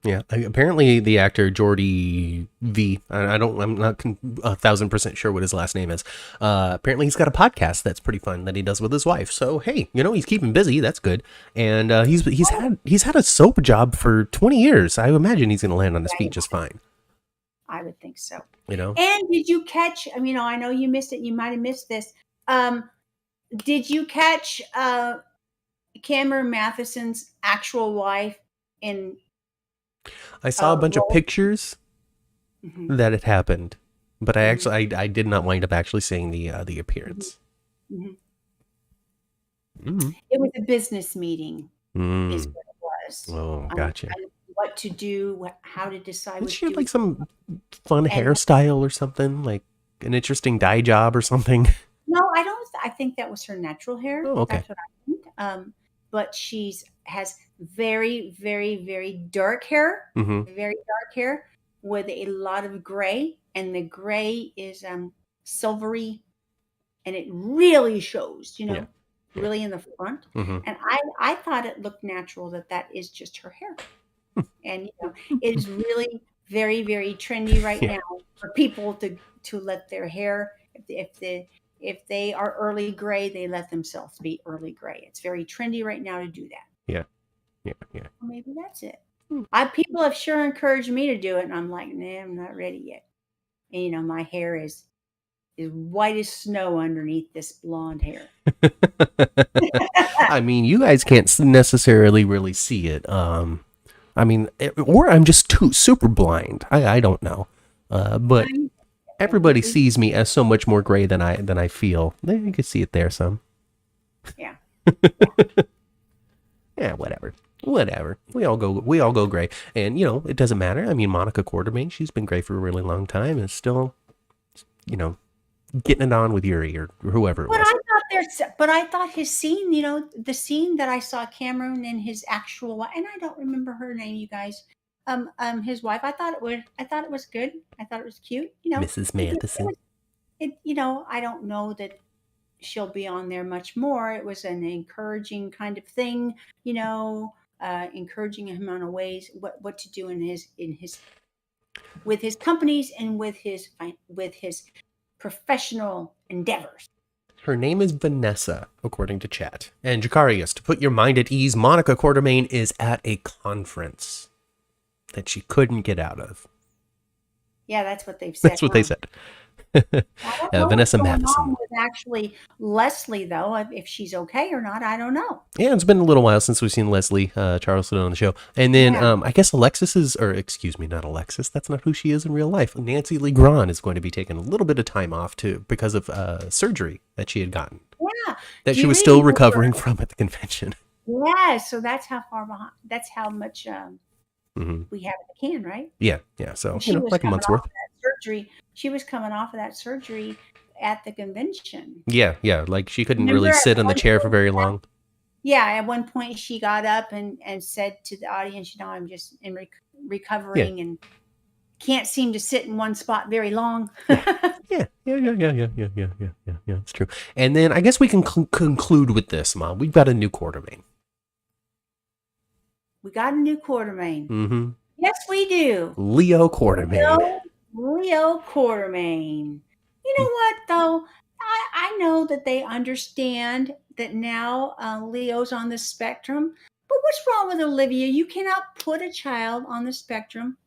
Yeah. Apparently, the actor Jordi V. I'm not 1,000% sure what his last name is. Apparently, he's got a podcast that's pretty fun that he does with his wife. So hey, he's keeping busy. That's good. And he's had a soap job for 20 years. I imagine he's going to land on his feet just fine. I would think so. And did you catch? I know you missed it. You might have missed this. Did you catch Cameron Matheson's actual wife in? I saw a bunch of pictures that it happened, but I did not wind up actually seeing the appearance. It was a business meeting. Is what it was. Oh, gotcha. What to do, how to decide. Did she have like some fun hairstyle or something, like an interesting dye job or something? No, I don't. I think that was her natural hair. Oh, okay. That's what I think. But has very, very, very dark hair, very dark hair with a lot of gray, and the gray is silvery, and it really shows, really in the front. And I thought it looked natural that is just her hair. And it is really very, very trendy right now for people to let their hair, if they are early gray, they let themselves be early gray. It's very trendy right now to do that. Yeah. Well, maybe that's it. People have sure encouraged me to do it, and I'm like, nah, I'm not ready yet. And my hair is is white as snow underneath this blonde hair. I mean, you guys can't necessarily really see it. I mean, or I'm just too super blind. I don't know. But everybody sees me as so much more gray than I feel. You can see it there some. Yeah. Yeah, whatever. We all go gray. And, it doesn't matter. I mean, Monica Quartermaine, she's been gray for a really long time and still, getting it on with Yuri or whoever it was. But I thought his scene, the scene that I saw Cameron and his actual, and I don't remember her name, you guys. His wife. I thought it was good. I thought it was cute. Mrs. Matheson. I don't know that she'll be on there much more. It was an encouraging kind of thing, encouraging him on ways what to do in his with his companies and with his professional endeavors. Her name is Vanessa, according to chat. And Jacarius, to put your mind at ease, Monica Quartermaine is at a conference that she couldn't get out of. Yeah, that's what they've said. That's what they said. Vanessa Matheson. With actually Leslie, though, if she's okay or not, I don't know. Yeah, it's been a little while since we've seen Leslie Charleston on the show. And then I guess not Alexis, that's not who she is in real life. Nancy Lee Grahn is going to be taking a little bit of time off because of surgery that she had gotten. Yeah. That she was still recovering from at the convention. Yeah, so that's how far behind, that's how much we have in the can, right? Yeah. So, like a month's worth. Surgery. She was coming off of that surgery at the convention. Yeah. Like she couldn't really sit in the chair for very long. Yeah. At one point she got up and said to the audience, I'm just in recovering and can't seem to sit in one spot very long. Yeah. It's true. And then I guess we can conclude with this, Mom. We've got a new Quartermaine. We got a new Quartermaine. Mm-hmm. Yes, we do. Leo Quartermaine. Leo Quartermaine. You know what, though? I know that they understand that now Leo's on the spectrum. But what's wrong with Olivia? You cannot put a child on the spectrum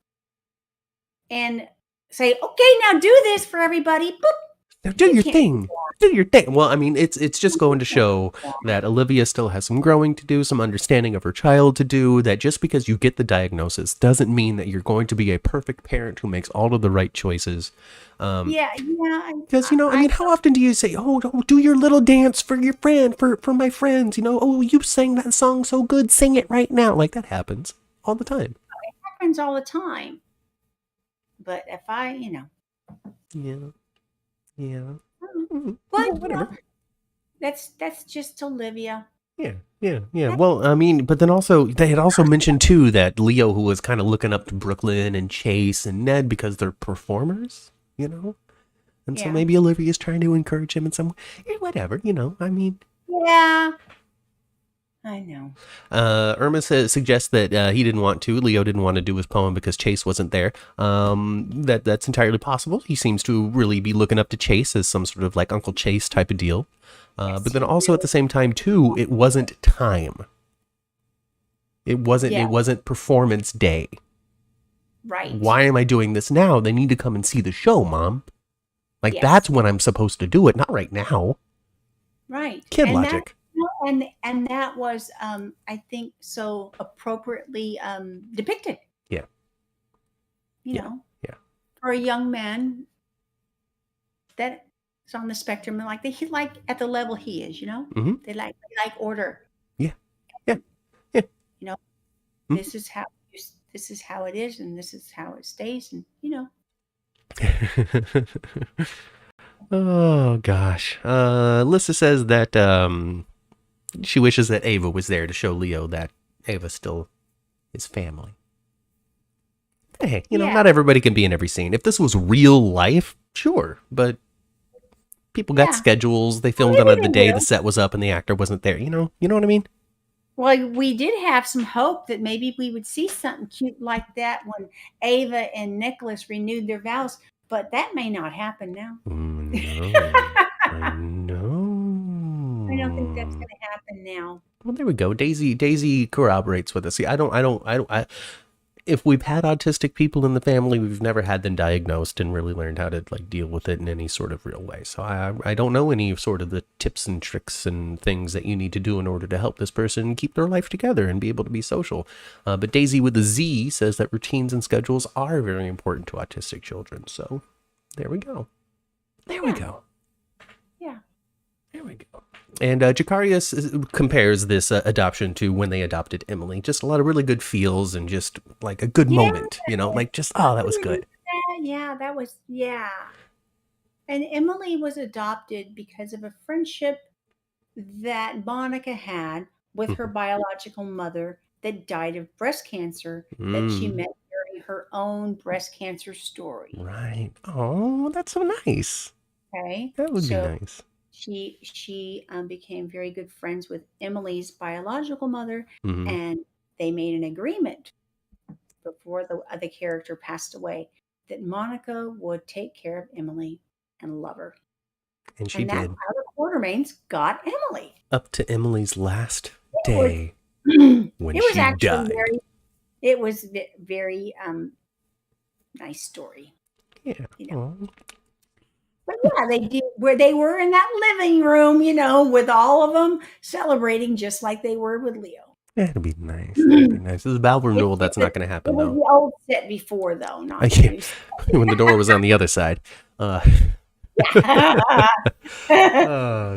and say, okay, now do this for everybody. Boop. Now do your thing. Do your thing. Well, I mean, it's just going to show that Olivia still has some growing to do, some understanding of her child to do, that just because you get the diagnosis doesn't mean that you're going to be a perfect parent who makes all of the right choices. Because, how often do you say, do your little dance for your friend, for my friends, you sang that song so good, sing it right now. Like that happens all the time. It happens all the time. But if Yeah. But whatever. That's just Olivia. Yeah. Well, I mean, but then also they had also mentioned too that Leo, who was kind of looking up to Brooklyn and Chase and Ned because they're performers, and so maybe Olivia's trying to encourage him in some way. Whatever, I mean. Yeah. I know. Irma suggests that Leo didn't want to do his poem because Chase wasn't there. That's entirely possible. He seems to really be looking up to Chase as some sort of like Uncle Chase type of deal. But then also at the same time too, it wasn't time. It wasn't performance day. Right. Why am I doing this now? They need to come and see the show, Mom. That's when I'm supposed to do it, not right now. Right. Kid logic. And that was, I think, so appropriately depicted. Yeah. Yeah. For a young man that is on the spectrum, and he like at the level he is, Mm-hmm. they like order. Yeah. Mm-hmm. This is how it is, and this is how it stays, and Oh gosh. Lissa says that she wishes that Ava was there to show Leo that Ava still is family. Hey, not everybody can be in every scene. If this was real life, sure, but people got schedules. They filmed on the day the set was up and the actor wasn't there. You know what I mean? Well, we did have some hope that maybe we would see something cute like that when Ava and Nicholas renewed their vows, but that may not happen now. No, I know. I don't think that's going to happen now. Well, there we go. Daisy corroborates with us. See, if we've had autistic people in the family, we've never had them diagnosed and really learned how to like deal with it in any sort of real way. So I don't know any sort of the tips and tricks and things that you need to do in order to help this person keep their life together and be able to be social. But Daisy with a Z says that routines and schedules are very important to autistic children. So there we go. There we go. Yeah. There we go. And Jakarius compares this adoption to when they adopted Emily. Just a lot of really good feels and just like a good moment, you know, like just, oh, that was good. Yeah, that was, yeah. And Emily was adopted because of a friendship that Monica had with her biological mother that died of breast cancer that she met during her own breast cancer story. Right. Oh, that's so nice. Okay. That would be nice. She became very good friends with Emily's biological mother, and they made an agreement before the character passed away that Monica would take care of Emily and love her. And she did. That's how the Quartermaines got Emily. Up to Emily's last day when she died. It was very nice story. Yeah. You know. But yeah, they did where they were in that living room, you know, with all of them celebrating just like they were with Leo. That'd be nice. That'd be nice. This is Val renewal. That's not going to happen, though. The old set before, though, not when the door was on the other side. Oh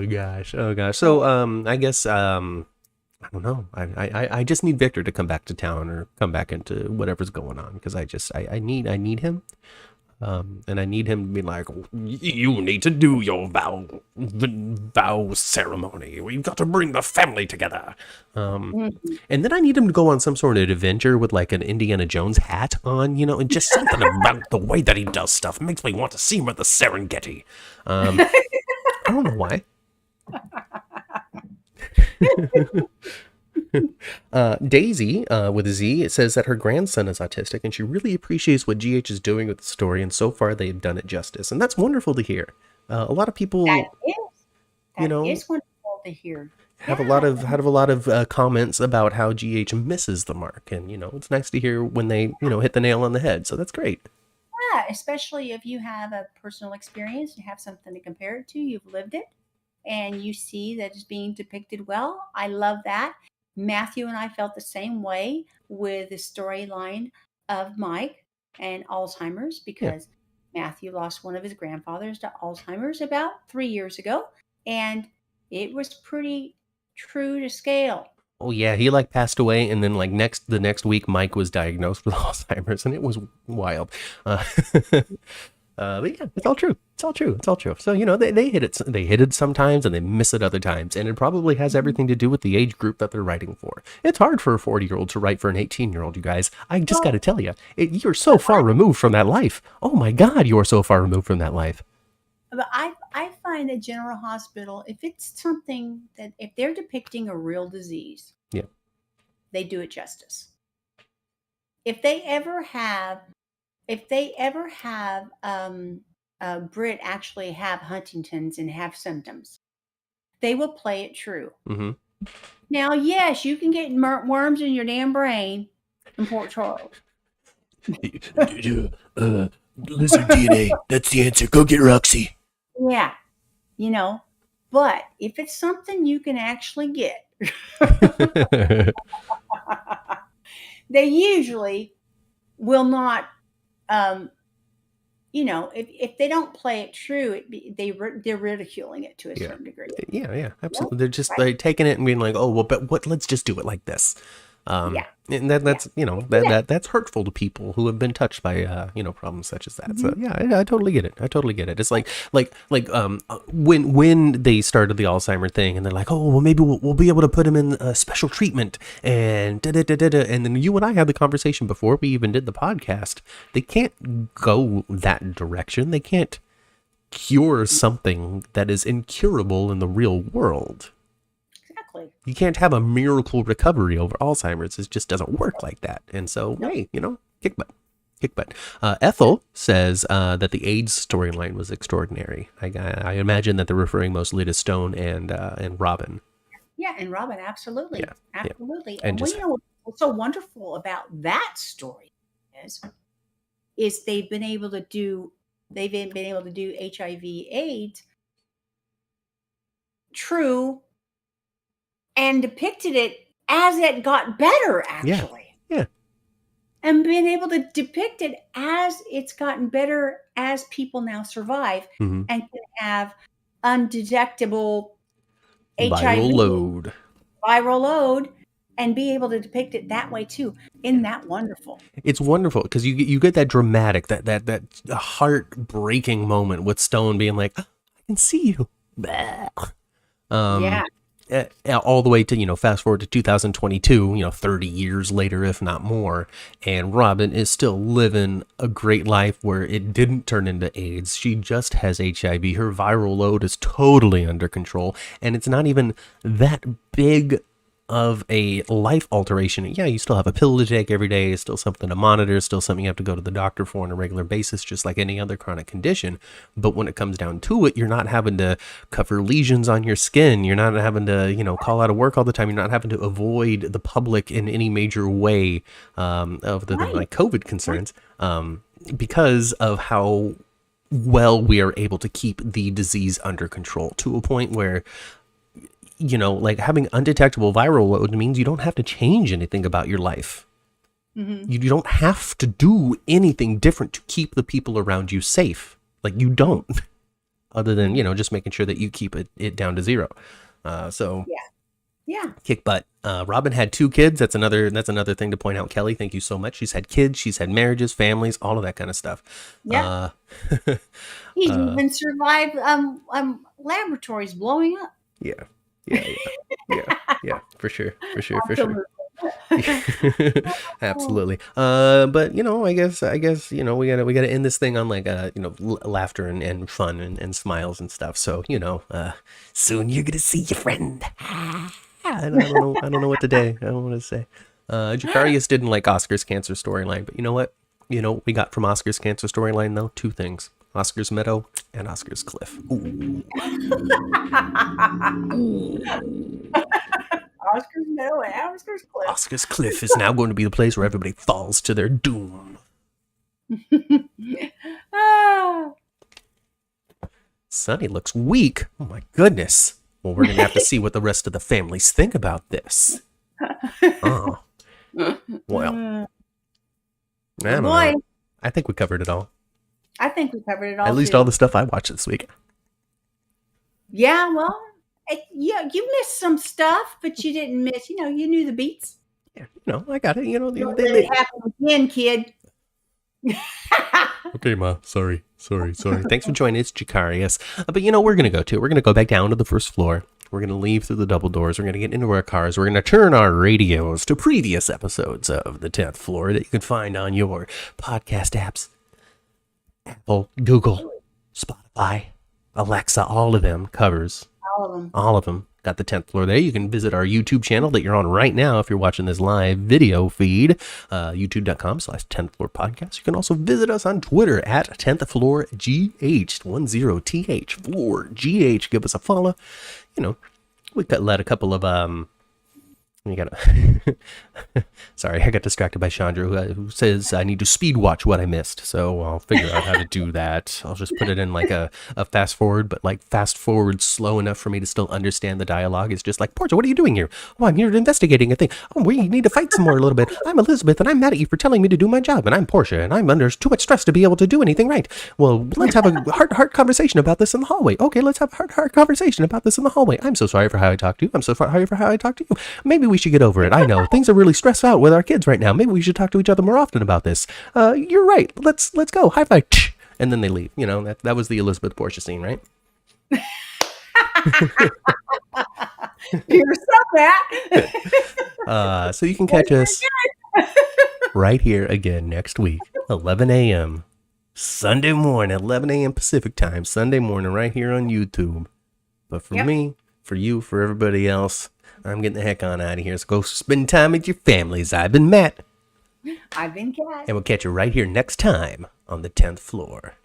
gosh. So I guess I don't know. I just need Victor to come back to town or come back into whatever's going on because I need him. And I need him to be like, you need to do your vow ceremony. We've got to bring the family together. And then I need him to go on some sort of adventure with like an Indiana Jones hat on, you know, and just something about the way that he does stuff makes me want to see him at the Serengeti. I don't know why. Daisy with a Z, it says that her grandson is autistic and she really appreciates what GH is doing with the story, and so far they've done it justice, and that's wonderful to hear. A lot of people that is wonderful to hear. Have a lot of comments about how GH misses the mark, and you know it's nice to hear when they hit the nail on the head, so that's great. Yeah, especially if you have a personal experience, you have something to compare it to, you've lived it, and you see that it's being depicted well. I love that. Matthew and I felt the same way with the storyline of Mike and Alzheimer's because Matthew lost one of his grandfathers to Alzheimer's about 3 years ago, and it was pretty true to scale. Oh yeah, he like passed away, and then like the next week Mike was diagnosed with Alzheimer's, and it was wild. But yeah, it's all true. So, you know, they hit it sometimes and they miss it other times. And it probably has everything to do with the age group that they're writing for. It's hard for a 40-year-old to write for an 18-year-old, you guys. I just got to tell you, you're so far removed from that life. Oh my God, you're so far removed from that life. But I find at General Hospital, if it's something that, if they're depicting a real disease, they do it justice. If they ever have Britt actually have Huntington's and have symptoms, they will play it true. Now, yes, you can get worms in your damn brain in Port Charles. Lizard DNA, that's the answer. Go get Roxy. Yeah, you know, but if it's something you can actually get, they usually will not. You know, if they don't play it true, they're ridiculing it to a certain degree. Yeah, absolutely. They're just like taking it and being like, oh, well, but let's just do it like this. And that's that's hurtful to people who have been touched by problems such as that. So yeah, I totally get it. It's like when they started the Alzheimer thing, and they're like, oh, well, maybe we'll be able to put him in a special treatment, and and then you and I had the conversation before we even did the podcast. They can't go that direction. They can't cure something that is incurable in the real world. You can't have a miracle recovery over Alzheimer's. It just doesn't work like that. And so, hey, kick butt. Ethel says that the AIDS storyline was extraordinary. I imagine that they're referring mostly to Stone and Robin. Yeah, and Robin, absolutely. Yeah, absolutely. And what's so wonderful about that story is they've been able to do HIV/AIDS true and depicted it as it got better, actually. Yeah. And being able to depict it as it's gotten better as people now survive Mm-hmm. and can have undetectable Viral load. and be able to depict it that way too. Isn't that wonderful? It's wonderful because you get that dramatic, that heartbreaking moment with Stone being like, "Oh, I can see you." Yeah. All the way to, fast forward to 2022, 30 years later, if not more. And Robin is still living a great life where it didn't turn into AIDS. She just has HIV. Her viral load is totally under control. And it's not even that big of a life alteration. Yeah, you still have a pill to take every day, still something to monitor, still something you have to go to the doctor for on a regular basis, just like any other chronic condition. But when it comes down to it, you're not having to cover lesions on your skin. You're not having to, call out of work all the time. You're not having to avoid the public in any major way of the like COVID concerns because of how well we are able to keep the disease under control to a point where like having undetectable viral load means you don't have to change anything about your life. Mm-hmm. You don't have to do anything different to keep the people around you safe. Like you don't, other than, just making sure that you keep it down to zero. Yeah. Kick butt. Robin had 2 kids. That's another thing to point out. Kelly, thank you so much. She's had kids. She's had marriages, families, all of that kind of stuff. Yeah. He's even survived laboratories blowing up. Yeah, for sure. Absolutely. But I guess we gotta end this thing on like laughter and fun and smiles and stuff. So soon you're gonna see your friend. I don't know what today. I don't want to say. Jacarius didn't like Oscar's cancer storyline, but you know what? What we got from Oscar's cancer storyline though? 2 things. Oscar's Meadow and Oscar's Cliff. Ooh. Oscar's Meadow and Oscar's Cliff. Oscar's Cliff is now going to be the place where everybody falls to their doom. Sonny looks weak. Oh my goodness. Well, we're going to have to see what the rest of the families think about this. Oh. Well. I don't know. I think we covered it all. I think we covered it all. At least all the stuff I watched this week. Yeah, well, you missed some stuff, but you didn't miss, you knew the beats. Yeah, I got it. It happened again, kid. Okay, Ma. Sorry. Thanks for joining us, Jacarius. But we're going to go back down to the first floor. We're going to leave through the double doors. We're going to get into our cars. We're going to turn our radios to previous episodes of the 10th Floor that you can find on your podcast apps. Apple, Google, Spotify, Alexa, all of them covers. All of them. Got the 10th Floor there. You can visit our YouTube channel that you're on right now if you're watching this live video feed, youtube.com/10th Floor Podcast. You can also visit us on Twitter at 10th Floor GH, 10TH, Floor GH. Give us a follow. We let a couple of sorry, I got distracted by Chandra, who says I need to speed watch what I missed. So I'll figure out how to do that. I'll just put it in like a fast forward, but like fast forward slow enough for me to still understand the dialogue. It's just like, Portia, what are you doing here? Oh, I'm here investigating a thing. Oh, we need to fight some more a little bit. I'm Elizabeth, and I'm mad at you for telling me to do my job. And I'm Portia, and I'm under too much stress to be able to do anything right. Well, let's have a heart conversation about this in the hallway. Okay, let's have a heart conversation about this in the hallway. I'm so sorry for how I talked to you. I'm so sorry for how I talked to you. Maybe we should get over it. I know things are really stressed out with our kids right now. Maybe we should talk to each other more often about this. You're right. Let's go. High five. And then they leave. That was the Elizabeth Portia scene, right? You're so bad. So you can catch us right here again next week, 11 a.m. Sunday morning, 11 a.m. Pacific time, Sunday morning, right here on YouTube. But for me, for you, for everybody else, I'm getting the heck on out of here. So go spend time with your families. I've been Matt. I've been Kat. And we'll catch you right here next time on the 10th Floor.